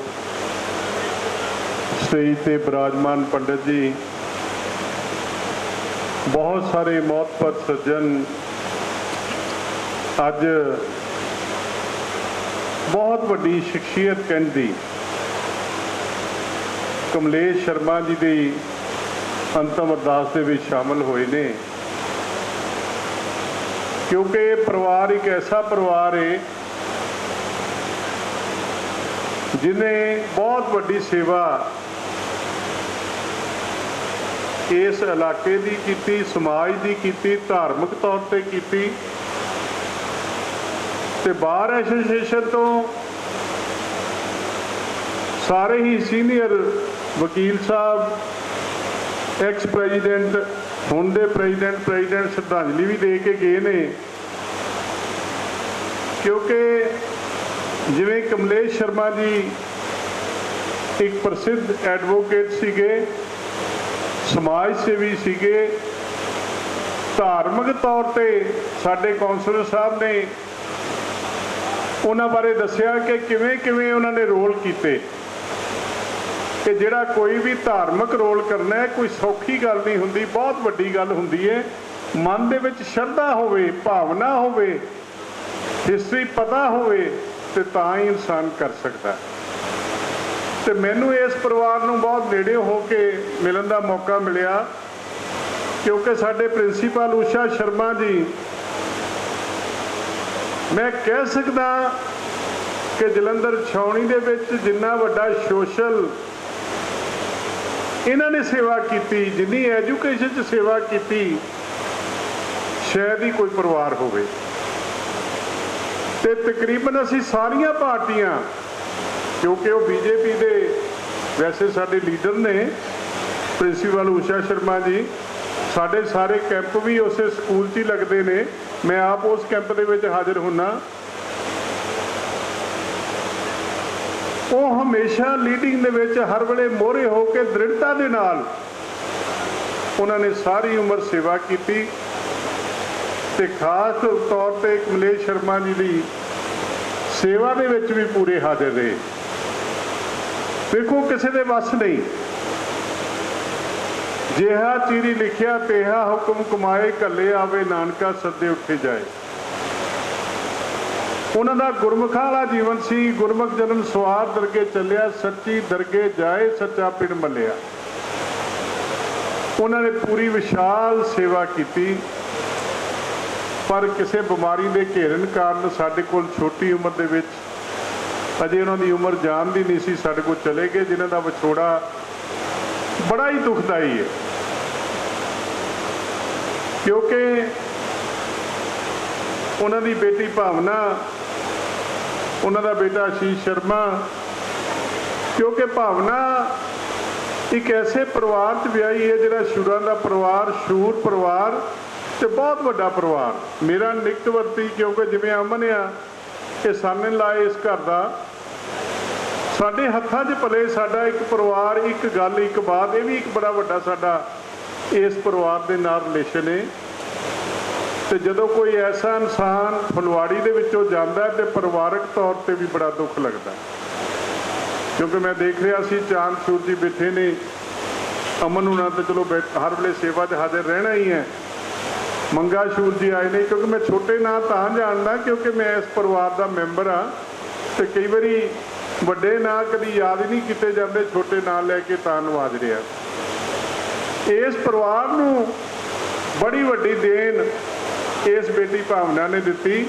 D: स्टेज पे विराजमान पंडित जी, बहुत सारे मौत पर सज्जन, अज बहुत वड्डी शख्सियत कहती कमलेश शर्मा जी की अंतिम अरदास दे विच शामिल होए ने। क्योंकि परिवार एक ऐसा परिवार है जिन्हें बहुत वड्डी सेवा इस इलाके की कीती, समाज की कीती, धार्मिक तौर पर कीती ते बार एसोसीएशन तो सारे ही सीनियर वकील साहब, एक्स प्रेजिडेंट, हुण दे प्रेजिडेंट श्रद्धांजलि भी दे के गए ने। क्योंकि
F: ਜਿਵੇਂ ਕਮਲੇਸ਼ ਸ਼ਰਮਾ ਜੀ ਇੱਕ ਪ੍ਰਸਿੱਧ ਐਡਵੋਕੇਟ ਸੀਗੇ, ਸਮਾਜ ਸੇਵੀ ਸੀਗੇ। ਧਾਰਮਿਕ ਤੌਰ ਤੇ ਸਾਡੇ ਕੌਂਸਲਰ ਸਾਹਿਬ ਨੇ ਉਹਨਾਂ ਬਾਰੇ ਦੱਸਿਆ ਕਿ ਕਿਵੇਂ ਕਿਵੇਂ ਉਹਨਾਂ ਨੇ ਰੋਲ ਕੀਤੇ, ਕਿ ਜਿਹੜਾ ਕੋਈ ਵੀ ਧਾਰਮਿਕ ਰੋਲ ਕਰਨਾ ਹੈ ਕੋਈ ਸੌਖੀ ਗੱਲ ਨਹੀਂ ਹੁੰਦੀ, ਬਹੁਤ ਵੱਡੀ ਗੱਲ ਹੁੰਦੀ ਹੈ। ਮਨ ਦੇ ਵਿੱਚ ਸ਼ਰਧਾ ਹੋਵੇ, ਭਾਵਨਾ ਹੋਵੇ, ਹਿਸਟਰੀ ਪਤਾ ਹੋਵੇ ਤੇ ਤਾਂ ਹੀ ਇਨਸਾਨ ਕਰ ਸਕਦਾ। ਤੇ ਮੈਨੂੰ ਇਸ ਪਰਿਵਾਰ ਨੂੰ ਬਹੁਤ ਨੇੜੇ ਹੋ ਕੇ ਮਿਲਣ ਦਾ ਮੌਕਾ ਮਿਲਿਆ, ਕਿਉਂਕਿ ਸਾਡੇ ਪ੍ਰਿੰਸੀਪਲ ਊਸ਼ਾ ਸ਼ਰਮਾ ਜੀ, ਮੈਂ ਕਹਿ ਸਕਦਾ ਕਿ ਜਲੰਧਰ ਛਾਉਣੀ ਦੇ ਵਿੱਚ ਜਿੰਨਾ ਵੱਡਾ ਸੋਸ਼ਲ ਇਹਨਾਂ ਨੇ ਸੇਵਾ ਕੀਤੀ, ਜਿੰਨੀ ਐਜੂਕੇਸ਼ਨ 'ਚ ਸੇਵਾ ਕੀਤੀ, ਸ਼ਾਇਦ ਹੀ ਕੋਈ ਪਰਿਵਾਰ ਹੋਵੇ। ਤੇ ਤਕਰੀਬਨ ਅਸੀਂ ਸਾਰੀਆਂ ਪਾਰਟੀਆਂ, ਕਿਉਂਕਿ ਉਹ ਬੀਜੇਪੀ ਦੇ ਵੈਸੇ ਸਾਡੇ ਲੀਡਰ ਨੇ ਪ੍ਰਿੰਸੀਪਲ ਊਸ਼ਾ ਸ਼ਰਮਾ ਜੀ, ਸਾਡੇ ਸਾਰੇ ਕੈਂਪ ਵੀ ਉਸੇ ਸਕੂਲ 'ਚ ਹੀ ਲੱਗਦੇ ਨੇ। ਮੈਂ ਆਪ ਉਸ ਕੈਂਪ ਦੇ ਵਿੱਚ ਹਾਜ਼ਰ ਹੁੰਨਾ। ਉਹ ਹਮੇਸ਼ਾ ਲੀਡਿੰਗ ਦੇ ਵਿੱਚ ਹਰ ਵੇਲੇ ਮੋਹਰੇ ਹੋ ਕੇ ਦ੍ਰਿੜਤਾ ਦੇ ਨਾਲ ਉਹਨਾਂ ਨੇ ਸਾਰੀ ਉਮਰ ਸੇਵਾ ਕੀਤੀ ਤੇ ਖਾਸ ਤੌਰ ਤੇ ਕਮਲੇਸ਼ ਸ਼ਰਮਾ ਜੀ ਦੀ ਸੇਵਾ ਦੇ ਵਿੱਚ ਵੀ ਪੂਰੇ ਹਾਜ਼ਰ ਰਹੇ। ਦੇਖੋ, ਕਿਸੇ ਦੇ ਵੱਸ ਨਹੀਂ, ਜਿਹਾ ਚੀਰੀ ਲਿਖਿਆ ਤੇਹਾ ਹੁਕਮ ਕਮਾਏ, ਘੱਲੇ ਆਵੇ ਨਾਨਕਾ ਸੱਦੇ ਉੱਠੇ ਜਾਏ। ਉਹਨਾਂ ਦਾ ਗੁਰਮੁਖਾਂ ਵਾਲਾ ਜੀਵਨ ਸੀ। ਗੁਰਮੁਖ ਜਨਮ ਸਵਾਰ ਦਰਗੇ ਚੱਲਿਆ, ਸੱਚੀ ਦਰਗੇ ਜਾਏ, ਸੱਚਾ ਪਿੰਡ ਮੱਲਿਆ। ਉਹਨਾਂ ਨੇ ਪੂਰੀ ਵਿਸ਼ਾਲ ਸੇਵਾ ਕੀਤੀ, ਪਰ ਕਿਸੇ ਬਿਮਾਰੀ ਦੇ ਘੇਰਨ ਕਾਰਨ ਸਾਡੇ ਕੋਲ ਛੋਟੀ ਉਮਰ ਦੇ ਵਿੱਚ, ਅਜੇ ਉਹਨਾਂ ਦੀ ਉਮਰ ਜਾਣਦੀ ਨਹੀਂ ਸੀ, ਸਾਡੇ ਕੋਲ ਚਲੇ ਗਏ, ਜਿਨ੍ਹਾਂ ਦਾ ਵਿਛੋੜਾ ਬੜਾ ਹੀ ਦੁਖਦਾਈ ਹੈ। ਕਿਉਂਕਿ ਉਹਨਾਂ ਦੀ ਬੇਟੀ ਭਾਵਨਾ, ਉਹਨਾਂ ਦਾ ਬੇਟਾ ਆਸ਼ੀਸ਼ ਸ਼ਰਮਾ, ਕਿਉਂਕਿ ਭਾਵਨਾ ਇੱਕ ਐਸੇ ਪਰਿਵਾਰ 'ਚ ਵਿਆਹੀ ਹੈ ਜਿਹੜਾ ਸ਼ੂਰਾਂ ਦਾ ਪਰਿਵਾਰ, ਸ਼ੂਰ ਪਰਿਵਾਰ ਤੇ ਬਹੁਤ ਵੱਡਾ ਪਰਿਵਾਰ। ਮੇਰਾ ਨਿਕਟਵਰਤੀ, ਕਿਉਂਕਿ ਜਿਵੇਂ ਅਮਨ ਆ ਇਹ ਸਾਹਮਣੇ ਲਾਏ ਇਸ ਘਰ ਦਾ, ਸਾਡੇ ਹੱਥਾਂ 'ਚ ਪਲੇ ਸਾਡਾ ਇੱਕ ਪਰਿਵਾਰ, ਇੱਕ ਗੱਲ, ਇੱਕ ਬਾਤ। ਇਹ ਵੀ ਇੱਕ ਬੜਾ ਵੱਡਾ ਸਾਡਾ ਇਸ ਪਰਿਵਾਰ ਦੇ ਨਾਲ ਰਿਲੇਸ਼ਨ ਹੈ। ਤੇ ਜਦੋਂ ਕੋਈ ਐਸਾ ਇਨਸਾਨ ਫੁਲਵਾੜੀ ਦੇ ਵਿੱਚੋਂ ਜਾਂਦਾ ਤੇ ਪਰਿਵਾਰਕ ਤੌਰ ਤੇ ਵੀ ਬੜਾ ਦੁੱਖ ਲੱਗਦਾ, ਕਿਉਂਕਿ ਮੈਂ ਦੇਖ ਰਿਹਾ ਸੀ ਚਾਂਦ ਸੂਰ ਜੀ ਬੈਠੇ ਨੇ, ਅਮਨ ਹੁਣਾਂ ਤਾਂ ਚਲੋ ਹਰ ਵੇਲੇ ਸੇਵਾ 'ਚ ਹਾਜ਼ਰ ਰਹਿਣਾ ਹੀ ਹੈ, ਮੰਗਾ ਸ਼ੂਰ ਜੀ ਆਏ ਨੇ। ਕਿਉਂਕਿ ਮੈਂ ਛੋਟੇ ਨਾਂ ਤਾਂ ਜਾਣਦਾ ਕਿਉਂਕਿ ਮੈਂ ਇਸ ਪਰਿਵਾਰ ਦਾ ਮੈਂਬਰ ਹਾਂ, ਤੇ ਕਈ ਵਾਰੀ ਵੱਡੇ ਨਾਂ ਕਦੀ ਯਾਦ ਹੀ ਨਹੀਂ ਕੀਤੇ ਜਾਂਦੇ, ਛੋਟੇ ਨਾਂ ਲੈ ਕੇ ਤਾਂ ਨਵਾਜ ਰਿਹਾ। ਇਸ ਪਰਿਵਾਰ ਨੂੰ ਬੜੀ ਵੱਡੀ ਦੇਣ ਇਸ ਬੇਟੀ ਭਾਵਨਾ ਨੇ ਦਿੱਤੀ।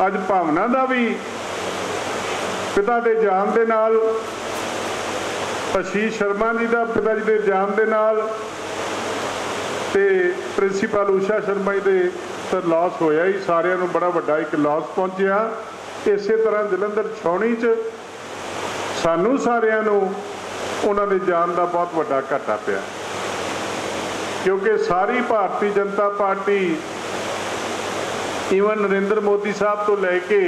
F: ਅੱਜ ਭਾਵਨਾ ਦਾ ਵੀ ਪਿਤਾ ਦੇ ਜਾਣ ਦੇ ਨਾਲ, ਆਸ਼ੀਸ਼ ਸ਼ਰਮਾ ਜੀ ਦਾ ਪਿਤਾ ਜੀ ਦੇ ਜਾਣ ਦੇ ਨਾਲ, ਤੇ ਪ੍ਰਿੰਸੀਪਲ ਊਸ਼ਾ ਸ਼ਰਮਾ ਜੀ ਦੇ ਤਾਂ ਲਾਸ ਹੋਇਆ ਹੀ, ਸਾਰਿਆਂ ਨੂੰ ਬੜਾ ਵੱਡਾ ਇੱਕ ਲਾਸ ਪਹੁੰਚਿਆ। ਇਸੇ ਤਰ੍ਹਾਂ ਜਲੰਧਰ ਛਾਉਣੀ 'ਚ ਸਾਨੂੰ ਸਾਰਿਆਂ ਨੂੰ ਉਹਨਾਂ ਦੇ ਜਾਣ ਦਾ ਬਹੁਤ ਵੱਡਾ ਘਾਟਾ ਪਿਆ, ਕਿਉਂਕਿ ਸਾਰੀ ਭਾਰਤੀ ਜਨਤਾ ਪਾਰਟੀ, ਈਵਨ ਨਰਿੰਦਰ ਮੋਦੀ ਸਾਹਿਬ ਤੋਂ ਲੈ ਕੇ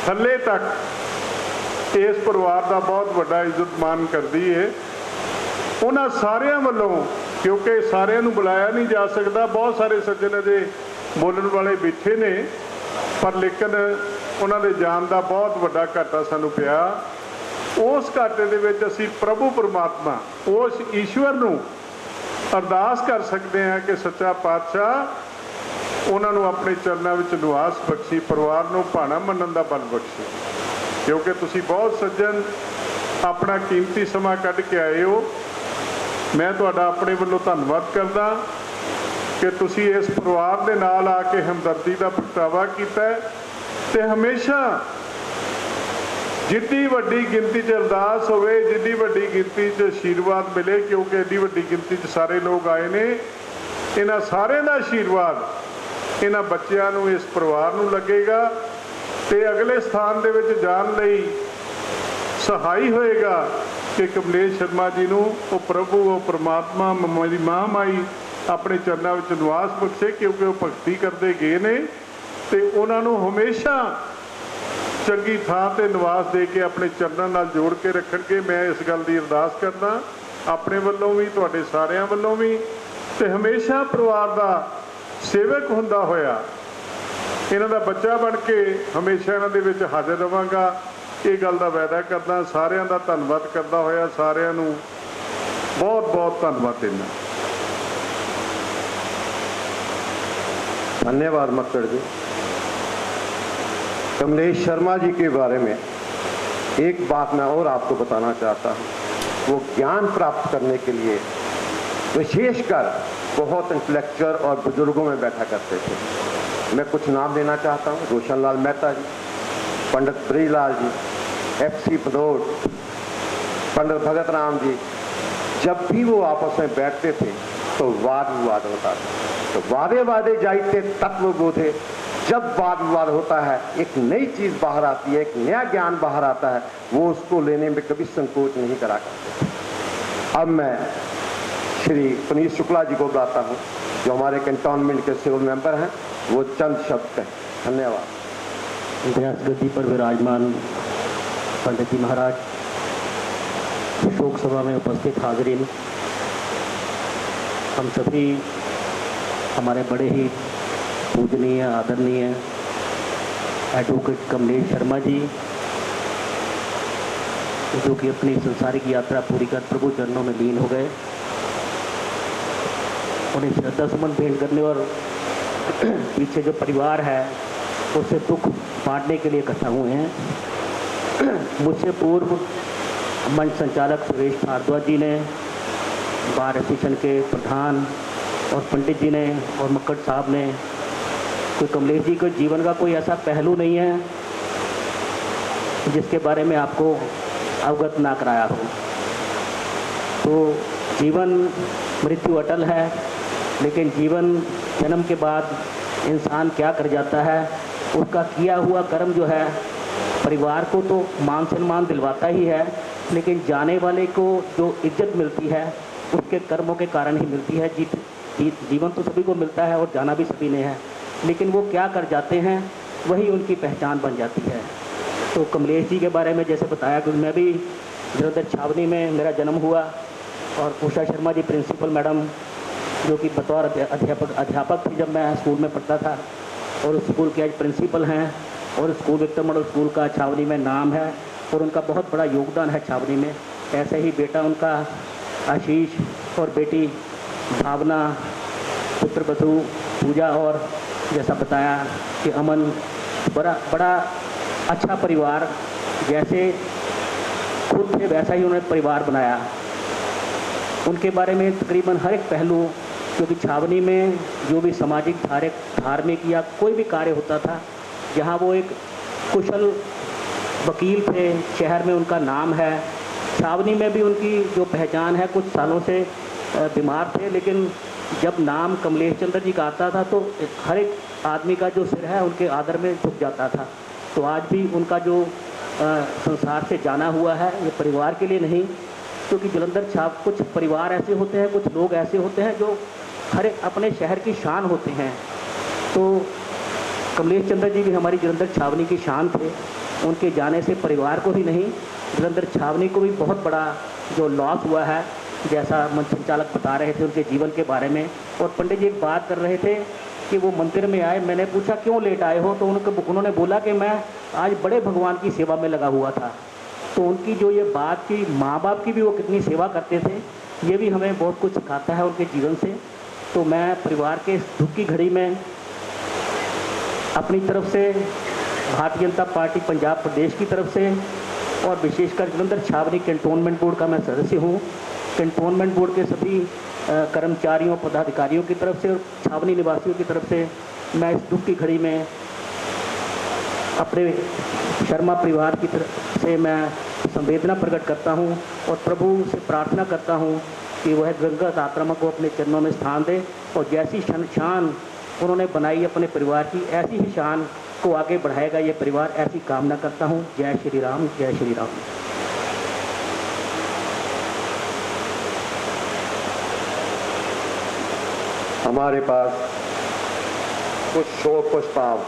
F: ਥੱਲੇ ਤੱਕ ਇਸ ਪਰਿਵਾਰ ਦਾ ਬਹੁਤ ਵੱਡਾ ਇੱਜ਼ਤ ਮਾਨ ਕਰਦੀ ਹੈ। ਉਹਨਾਂ ਸਾਰਿਆਂ ਵੱਲੋਂ, ਕਿਉਂਕਿ ਸਾਰਿਆਂ ਨੂੰ ਬੁਲਾਇਆ ਨਹੀਂ ਜਾ ਸਕਦਾ, ਬਹੁਤ ਸਾਰੇ ਸੱਜਣ ਅਜੇ ਬੋਲਣ ਵਾਲੇ ਬੈਠੇ ਨੇ, ਪਰ ਲੇਕਿਨ ਉਹਨਾਂ ਦੇ ਜਾਣ ਦਾ ਬਹੁਤ ਵੱਡਾ ਘਾਟਾ ਸਾਨੂੰ ਪਿਆ। ਉਸ ਘਾਟੇ ਦੇ ਵਿੱਚ ਅਸੀਂ ਪ੍ਰਭੂ ਪਰਮਾਤਮਾ, ਉਸ ਈਸ਼ਵਰ ਨੂੰ ਅਰਦਾਸ ਕਰ ਸਕਦੇ ਹਾਂ ਕਿ ਸੱਚਾ ਪਾਤਸ਼ਾਹ ਉਹਨਾਂ ਨੂੰ ਆਪਣੇ ਚਰਨਾਂ ਵਿੱਚ ਨਿਵਾਸ ਬਖਸ਼ੀ, ਪਰਿਵਾਰ ਨੂੰ ਭਾਣਾ ਮੰਨਣ ਦਾ ਬਲ ਬਖਸ਼ੀ। ਕਿਉਂਕਿ ਤੁਸੀਂ ਬਹੁਤ ਸੱਜਣ ਆਪਣਾ ਕੀਮਤੀ ਸਮਾਂ ਕੱਢ ਕੇ ਆਏ ਹੋ। ਮੈਂ ਤੁਹਾਡਾ ਆਪਣੇ ਵੱਲੋਂ ਧੰਨਵਾਦ ਕਰਦਾ ਕਿ ਤੁਸੀਂ ਇਸ ਪਰਿਵਾਰ ਦੇ ਨਾਲ ਆ ਕੇ ਹਮਦਰਦੀ ਦਾ ਪ੍ਰਗਟਾਵਾ ਕੀਤਾ ਤੇ ਹਮੇਸ਼ਾ ਜਿੱਡੀ ਵੱਡੀ ਗਿਣਤੀ 'ਚ ਅਰਦਾਸ ਹੋਵੇ, ਜਿੱਡੀ ਵੱਡੀ ਗਿਣਤੀ 'ਚ ਆਸ਼ੀਰਵਾਦ ਮਿਲੇ, ਕਿਉਂਕਿ ਐਡੀ ਵੱਡੀ ਗਿਣਤੀ 'ਚ ਸਾਰੇ ਲੋਕ ਆਏ ਨੇ, ਇਹਨਾਂ ਸਾਰਿਆਂ ਦਾ ਆਸ਼ੀਰਵਾਦ ਇਹਨਾਂ ਬੱਚਿਆਂ ਨੂੰ, ਇਸ ਪਰਿਵਾਰ ਨੂੰ ਲੱਗੇਗਾ ਤੇ ਅਗਲੇ ਸਥਾਨ ਦੇ ਵਿੱਚ ਜਾਣ ਲਈ ਸਹਾਈ ਹੋਏਗਾ ਕਿ ਕਮਲੇਸ਼ ਸ਼ਰਮਾ ਜੀ ਨੂੰ ਉਹ ਪ੍ਰਭੂ, ਉਹ ਪਰਮਾਤਮਾ, ਮੇਰੀ ਮਾਂ ਮਾਈ ਆਪਣੇ ਚਰਨਾਂ ਵਿੱਚ ਨਿਵਾਸ ਬਖਸ਼ੇ, ਕਿਉਂਕਿ ਉਹ ਭਗਤੀ ਕਰਦੇ ਗਏ ਨੇ ਤੇ ਉਹਨਾਂ ਨੂੰ ਹਮੇਸ਼ਾ ਚੰਗੀ ਥਾਂ ਤੇ ਨਿਵਾਸ ਦੇ ਕੇ ਆਪਣੇ ਚਰਨਾਂ ਨਾਲ ਜੋੜ ਕੇ ਰੱਖਣਗੇ। ਮੈਂ ਇਸ ਗੱਲ ਦੀ ਅਰਦਾਸ ਕਰਦਾ ਆਪਣੇ ਵੱਲੋਂ ਵੀ, ਤੁਹਾਡੇ ਸਾਰਿਆਂ ਵੱਲੋਂ ਵੀ, ਤੇ ਹਮੇਸ਼ਾ ਪਰਿਵਾਰ ਦਾ ਸੇਵਕ ਹੁੰਦਾ ਹੋਇਆ ਇਹਨਾਂ ਦਾ ਬੱਚਾ ਬਣ ਕੇ ਹਮੇਸ਼ਾ ਇਹਨਾਂ ਦੇ ਵਿੱਚ ਹਾਜ਼ਰ ਰਵਾਂਗਾ। ਇਹ ਗੱਲ ਦਾ ਵਾਅਦਾ ਕਰਦਾ। ਸਾਰਿਆਂ ਦਾ ਧੰਨਵਾਦ ਕਰਦਾ ਹੋਇਆ ਸਾਰਿਆਂ ਨੂੰ बहुत बहुत धन्यवाद देना।
C: धन्यवाद मक्कड़ जी। कमलेश शर्मा जी के बारे में एक बात मैं और आपको बताना चाहता हूँ। वो ज्ञान प्राप्त करने के लिए विशेषकर बहुत इंटेलेक्चुअल और बुजुर्गों में बैठा करते थे। मैं कुछ नाम देना चाहता हूँ। रोशनलाल मेहता जी, पंडित ब्रिजलाल जी, FC भदौड़, पंडित भगत राम जी। जब भी वो आपस में बैठते थे तो वाद विवाद होता था। तो वादे जाइते तत्व बोधे। जब वाद विवाद होता है एक नई चीज बाहर आती है, एक नया ज्ञान बाहर आता है, वो उसको लेने में कभी संकोच नहीं करा करते। अब मैं श्री पुनीत शुक्ला जी को बुलाता हूँ जो हमारे कैंटोनमेंट के सिविल मेंबर हैं, वो चंद शब्द कहें। धन्यवाद।
G: व्यास गद्दी पर विराजमान पंडित जी महाराज, शोक सभा में उपस्थित हाजरीन, हम सभी हमारे बड़े ही पूजनीय आदरणीय एडवोकेट कमलेश शर्मा जी, जो कि अपनी संसारिक यात्रा पूरी कर प्रभु चरणों में लीन हो गए, उन्हें श्रद्धा सुमन भेंट करने और पीछे जो परिवार है उससे दुख बांटने के लिए इकट्ठा हुए हैं। मुझसे पूर्व मंच संचालक सुरेश भारद्वाज जी ने, बार एसोसिएशन के प्रधान और पंडित जी ने और मक्कड़ साहब ने, कोई कमलेश जी के जीवन का कोई ऐसा पहलू नहीं है जिसके बारे में आपको अवगत ना कराया हो। तो जीवन मृत्यु अटल है, लेकिन जीवन जन्म के बाद इंसान क्या कर जाता है, उसका किया हुआ कर्म जो है परिवार को तो मान सम्मान दिलवाता ही है, लेकिन जाने वाले को जो इज्जत मिलती है उसके कर्मों के कारण ही मिलती है। जीवन तो सभी को मिलता है और जाना भी सभी ने है, लेकिन वो क्या कर जाते हैं वही उनकी पहचान बन जाती है। तो कमलेश जी के बारे में जैसे बताया कि मैं भी जलंधर छावनी में मेरा जन्म हुआ, और उषा शर्मा जी प्रिंसिपल मैडम, जो कि बतौर अध्यापक थी जब मैं स्कूल में पढ़ता था, और उस स्कूल के आज प्रिंसिपल हैं, और स्कूल विक्टर मॉडल स्कूल का छावनी में नाम है और उनका बहुत बड़ा योगदान है छावनी में। ऐसे ही बेटा उनका आशीष और बेटी भावना, पुत्र बसु पूजा, और जैसा बताया कि अमन, बड़ा अच्छा परिवार, जैसे खुद थे वैसा ही उन्होंने परिवार बनाया। उनके बारे में तकरीबन हर एक पहलू, क्योंकि छावनी में जो भी सामाजिक धार्मिक या कोई भी कार्य होता था, जहाँ वो एक कुशल वकील थे, शहर में उनका नाम है। छावनी में भी उनकी जो पहचान है, कुछ सालों से बीमार थे, लेकिन जब नाम कमलेश चंद्र जी का आता था तो हर एक आदमी का जो सिर है उनके आदर में झुक जाता था। तो आज भी उनका जो संसार से जाना हुआ है, ये परिवार के लिए नहीं, क्योंकि जलंधर कुछ परिवार ऐसे होते हैं, कुछ लोग ऐसे होते हैं जो हर एक अपने शहर की शान होते हैं। तो कमलेश चंद्र जी भी हमारी जलंधर छावनी की शान थे। उनके जाने से परिवार को ही नहीं, जलंधर छावनी को भी बहुत बड़ा जो लॉस हुआ है, जैसा मंच संचालक बता रहे थे उनके जीवन के बारे में। और पंडित जी एक बात कर रहे थे कि वो मंदिर में आए, मैंने पूछा क्यों लेट आए हो, तो उन्होंने बोला कि मैं आज बड़े भगवान की सेवा में लगा हुआ था। तो उनकी जो ये बात कि माँ बाप की भी वो कितनी सेवा करते थे, ये भी हमें बहुत कुछ सिखाता है उनके जीवन से। तो मैं परिवार के दुख की घड़ी में अपनी तरफ से, भारतीय जनता पार्टी पंजाब प्रदेश की तरफ से, और विशेषकर जलंधर छावनी कैंटोनमेंट बोर्ड का मैं सदस्य हूँ, कैंटोनमेंट बोर्ड के सभी कर्मचारियों पदाधिकारियों की तरफ से और छावनी निवासियों की तरफ से मैं इस दुख की घड़ी में अपने शर्मा परिवार की तरफ से मैं संवेदना प्रकट करता हूं और प्रभु से प्रार्थना करता हूं कि वह दिवंगत आत्मा को अपने चरणों में स्थान दे, और जैसी शान उन्होंने बनाई अपने परिवार की, ऐसी ही शान को आगे बढ़ाएगा ये परिवार, ऐसी कामना करता हूं। जय श्री राम, जय श्री राम।
C: हमारे पास कुछ शोक प्रस्ताव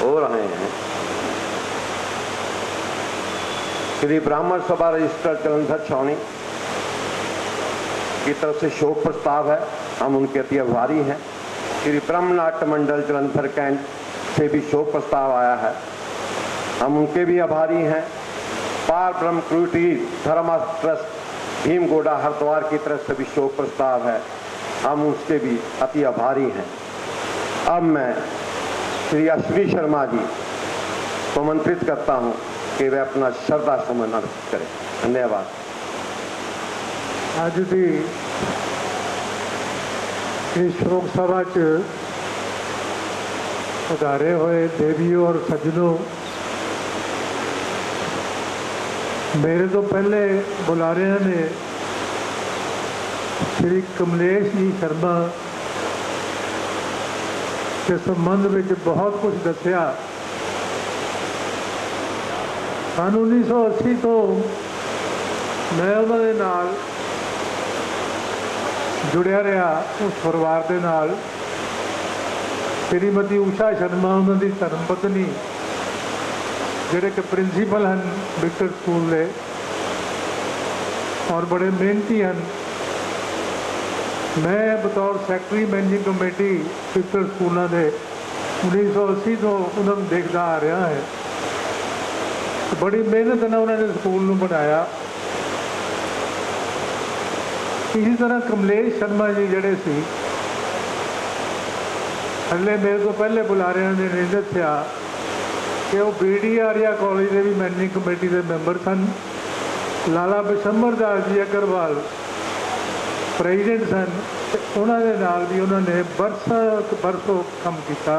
C: हो रहे हैं। श्री ब्राह्मण सभा रजिस्टर जलंधर छावनी की तरफ से शोक प्रस्ताव है, हम उनके अति आभारी हैं। श्री ब्रह्म नाट्य मंडल जलंधर कैंट से भी शोक प्रस्ताव आया है, हम उनके भी आभारी हैं। पार ब्रह्म कम्युनिटी धर्म ट्रस्ट भीमगोड़ा हरिद्वार की तरफ से भी शोक प्रस्ताव है, हम उसके भी अति आभारी हैं। अब मैं श्री अश्विनी शर्मा जी को आमंत्रित करता हूं कि वे अपना श्रद्धा सुमन अर्पित करें। धन्यवाद।
H: आज की इस शोक सभा च पधारे हुए देवियों और सज्जनों, मेरे तो पहले बुलारिया ने श्री कमलेश जी शर्मा के संबंध में बहुत कुछ दसिया। सन 1980 तो मैं उन्होंने नाल जुड़िया रहा, उस परिवार के नाल। श्रीमती उषा शर्मा उन्होंने धर्म पत्नी जोड़े कि प्रिंसीपल हैं विक्टर स्कूल के और बड़े मेहनती हैं। मैं बतौर सैकटरी मैनेजिंग कमेटी विक्टर स्कूलों के 1980 तो उन्होंने देखता आ रहा है। बड़ी मेहनत ने उन्होंने स्कूल में बनाया। इसी तरह कमलेश शर्मा जी जोड़े सी, हले मेरे तो पहले बुलारिया ने नहीं दसिया कि वो BD आर्या कॉलेज के भी मैनेजिंग कमेटी के मैंबर सन। लाला बिशंबर दास जी अग्रवाल प्रेजिडेंट सन, उन्होंने नाल भी उन्होंने बरसों काम किया।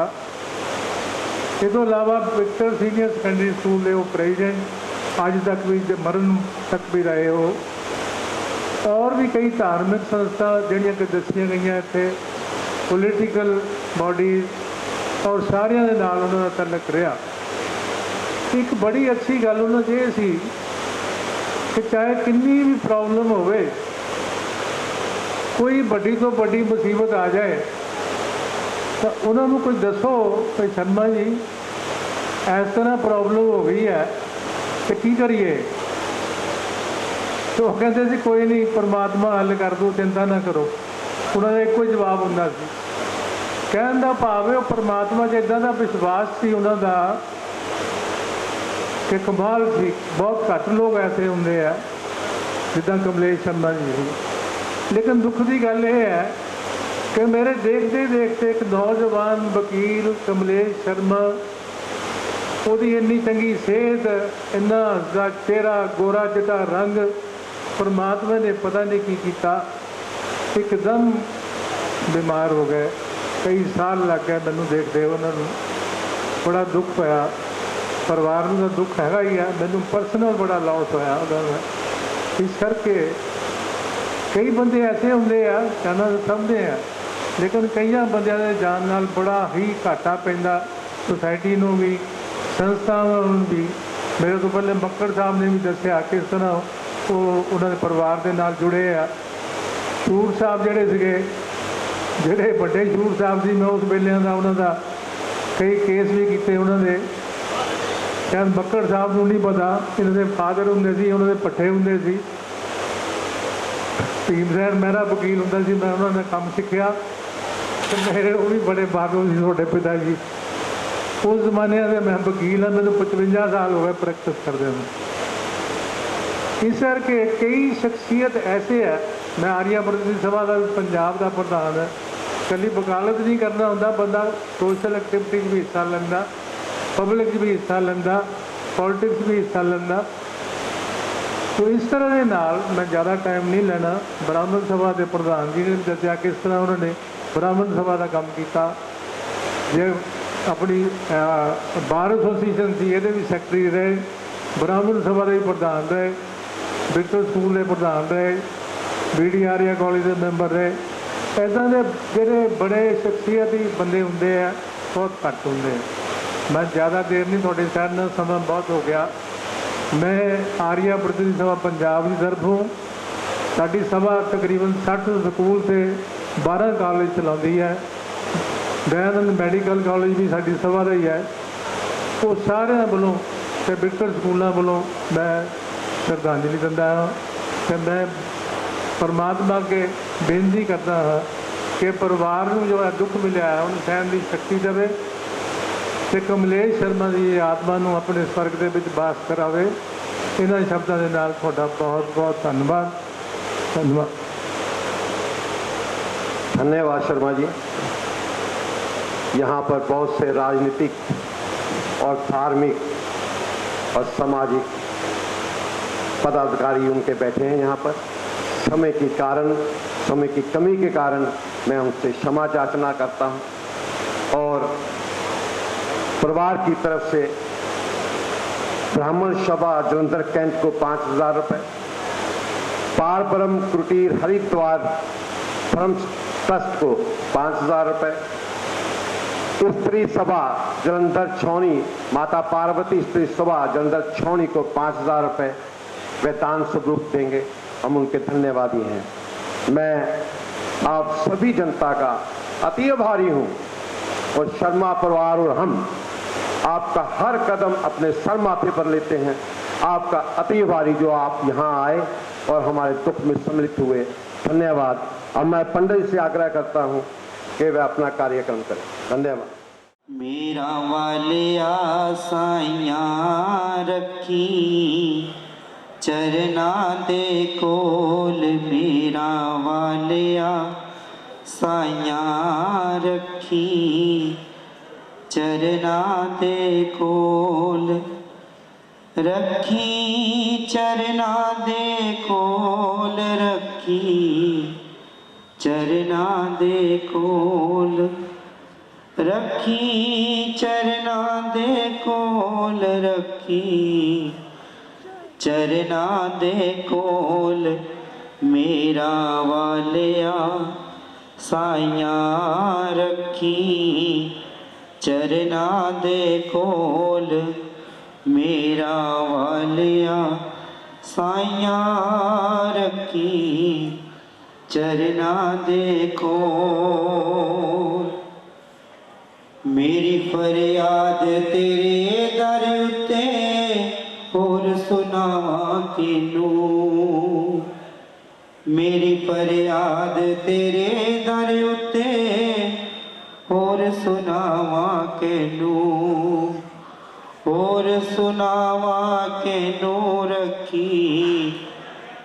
H: इस तो इलावा विक्टर सीनियर सैकेंडरी स्कूल के वो प्रेजिडेंट अज तक भी मरण तक भी रहे हो। और भी कई धार्मिक संस्था जिहड़ियां कि दसियां गई इत्थे, पोलीटिकल बॉडीज और सारियां दे नाल उन्हां दा तलक रहा। एक बड़ी अच्छी गल उन्होंने ये सी कि चाहे किन्नी भी प्रॉब्लम होवे, कोई बड़ी तो बड़ी मुसीबत आ जाए तो उन्होंने कुछ दसो कि शर्मा जी इस तरह प्रॉब्लम हो गई है तो की करिए। तो कहते सी कोई नहीं, परमात्मा हल कर दो, चिंता ना करो। उन्होंने एक ही जवाब होंदा सी। कहने का भाव है परमात्मा च इदां दा विश्वास सी उन्हां दा कि कमाल सी। बहुत घट लोग ऐसे होंगे है जिदा कमलेश शर्मा जी सी। लेकिन दुख की गल यह है कि मेरे देखते देखते एक नौजवान वकील कमलेश शर्मा, उसकी इन्नी चंगी सेहत, इन्ना हसदा चेहरा, गोरा चिट्टा रंग, परमात्मा ने पता नहीं की किया, एकदम बीमार हो गए। कई साल लग गए मैनू देखते उन्होंने। बड़ा दुख होया, परिवार का दुख हैगा ही है, मैनू परसनल बड़ा लॉस होया उन्होंने। इस करके कई बंदे ऐसे होंगे आ, कहना समझते हैं, लेकिन कई बंदियां दे जान नाल बड़ा ही घाटा पैंदा सोसाइटी नूं भी, संस्थावां नूं भी। मेरे तो पहले मक्कड़ साहब ने भी दसिया किस तरह वो उन्होंने परिवार के नाल जुड़े आ। शूर साहब जोड़े थे, जोड़े बड़े शूर साहब से मैं उस वेले का उन्होंने कई केस भी किए। उन्होंने शायद मक्कड़ साहब को नहीं पता, इन्होंने फादर होंगे सी, उन्होंने पट्ठे होंगे सी। भीम सैन मेरा वकील होंदा सी, मैं उन्होंने काम सीखा। तो मेरे वो भी बड़े बागो सी छोटे पिता जी। उस जमाने से मैं वकील हाँ, मैंने 55 साल हो गए प्रैक्टिस करते हैं। इस करके कई शख्सियत ऐसे है। मैं आर्या प्रतिनिधि सभा का पंजाब का प्रधान है। कली वकालत नहीं करना होंदा, बंदा सोशल एक्टिविटी भी हिस्सा लेंदा, पब्लिक भी हिस्सा लेंदा, पॉलिटिक्स भी हिस्सा लेंदा। तो इस तरह के नाल मैं ज़्यादा टाइम नहीं लेना। ब्राह्मण सभा के प्रधान जी ने दसिया किस तरह उन्होंने ब्राह्मण सभा का काम किया। जे अपनी बार एसोसीएशन थी, ये भी सैकटरी रहे, ब्राह्मण सभा के प्रधान रहे, विक्टर स्कूल के प्रधान रहे, BD आर्या कॉलेज के मैंबर रहे। ऐसा के जोड़े बड़े शख्सियत ही बंदे होंगे है, बहुत घट होंगे। मैं ज़्यादा देर नहीं, थोड़े शहर में समय बहुत हो गया। मैं आर्या प्रतिनिधि सभा पंजाब की तरफ हूँ। साड़ी सभा तकरीबन 60 स्कूल से 12 कॉलेज चलाती है। दयानंद मैडिकल कॉलेज भी साड़ी सभा का ही है। वो सारे वालों तो विक्टर स्कूलों वालों मैं श्रद्धांजलि दिंदा हाँ ते मैं परमात्मा के बेनती करता हाँ कि परिवार नूं जो है दुख मिलिया है उन्हें सहन की शक्ति देवे ते कमलेश शर्मा की आत्मा नूं अपने स्वर्ग दे विच वास करावे। इन्हां शब्दां दे नाल तुहाडा बहुत बहुत धन्यवाद। धन्यवाद।
C: धन्यवाद शर्मा जी। यहाँ पर बहुत से राजनीतिक और धार्मिक और सामाजिक पदाधिकारी उनके बैठे हैं यहाँ पर। समय की कमी के कारण मैं उनसे क्षमा याचना करता हूँ और परिवार की तरफ से ब्राह्मण सभा जलंधर कैंट को 5,000 रुपये, पार ब्रह्म कुटीर हरिद्वार धर्म ट्रस्ट को 5,000 रुपये, स्त्री सभा जलंधर छौनी माता पार्वती स्त्री सभा जलंधर छौनी को 5,000 रुपये वे दान स्वरूप देंगे। हम उनके धन्यवादी हैं। मैं आप सभी जनता का अति आभारी हूँ और शर्मा परिवार और हम आपका हर कदम अपने सर माथे पर लेते हैं। आपका अति आभारी जो आप यहाँ आए और हमारे दुख में सम्मिलित हुए। धन्यवाद। अब मैं पंडित से आग्रह करता हूँ कि वे अपना कार्यक्रम करें। धन्यवाद।
I: मेरा वालिया साइयां रखी चरना दे कोल, मेरा वालिया साइयां रखी चरना दे कोल, रखी चरना दे कोल, रखी चरना दे कोल, रखी चरना दे कोल, रखी चरना दे कोल, मेरा वालिया साइयां रखी चरना दे कोल, मेरा वालिया साइयां रखी चरना दे कोल। मेरी फरियाद तेरे दर उत्ते होर सुनावां किनू, मेरी फरियाद तेरे दर उत्ते होर सुनावां किनू, होर सुनावां किनू, रखी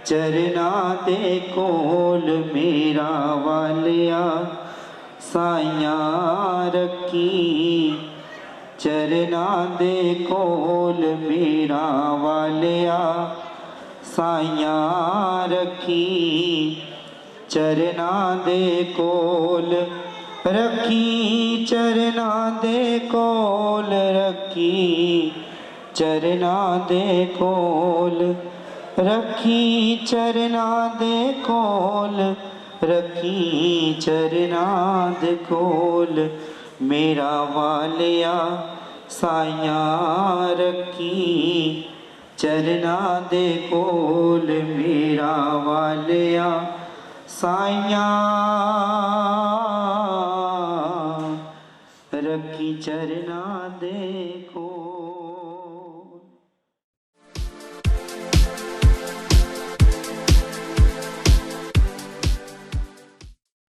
I: चरना दे कोल, मेरा वालिया साइयां रखी चरना दे कोल, मेरा वालिया साइयां रखी चरना दे कोल, रखी चरना दे कोल, रखी चरना दे कोल, रखी चरना दे कोल, रखी चरना दे कोल, मेरा वालिया साइयां रखी चरना दे कोल, मेरा वालिया साइयां रखी चरना दे कोल।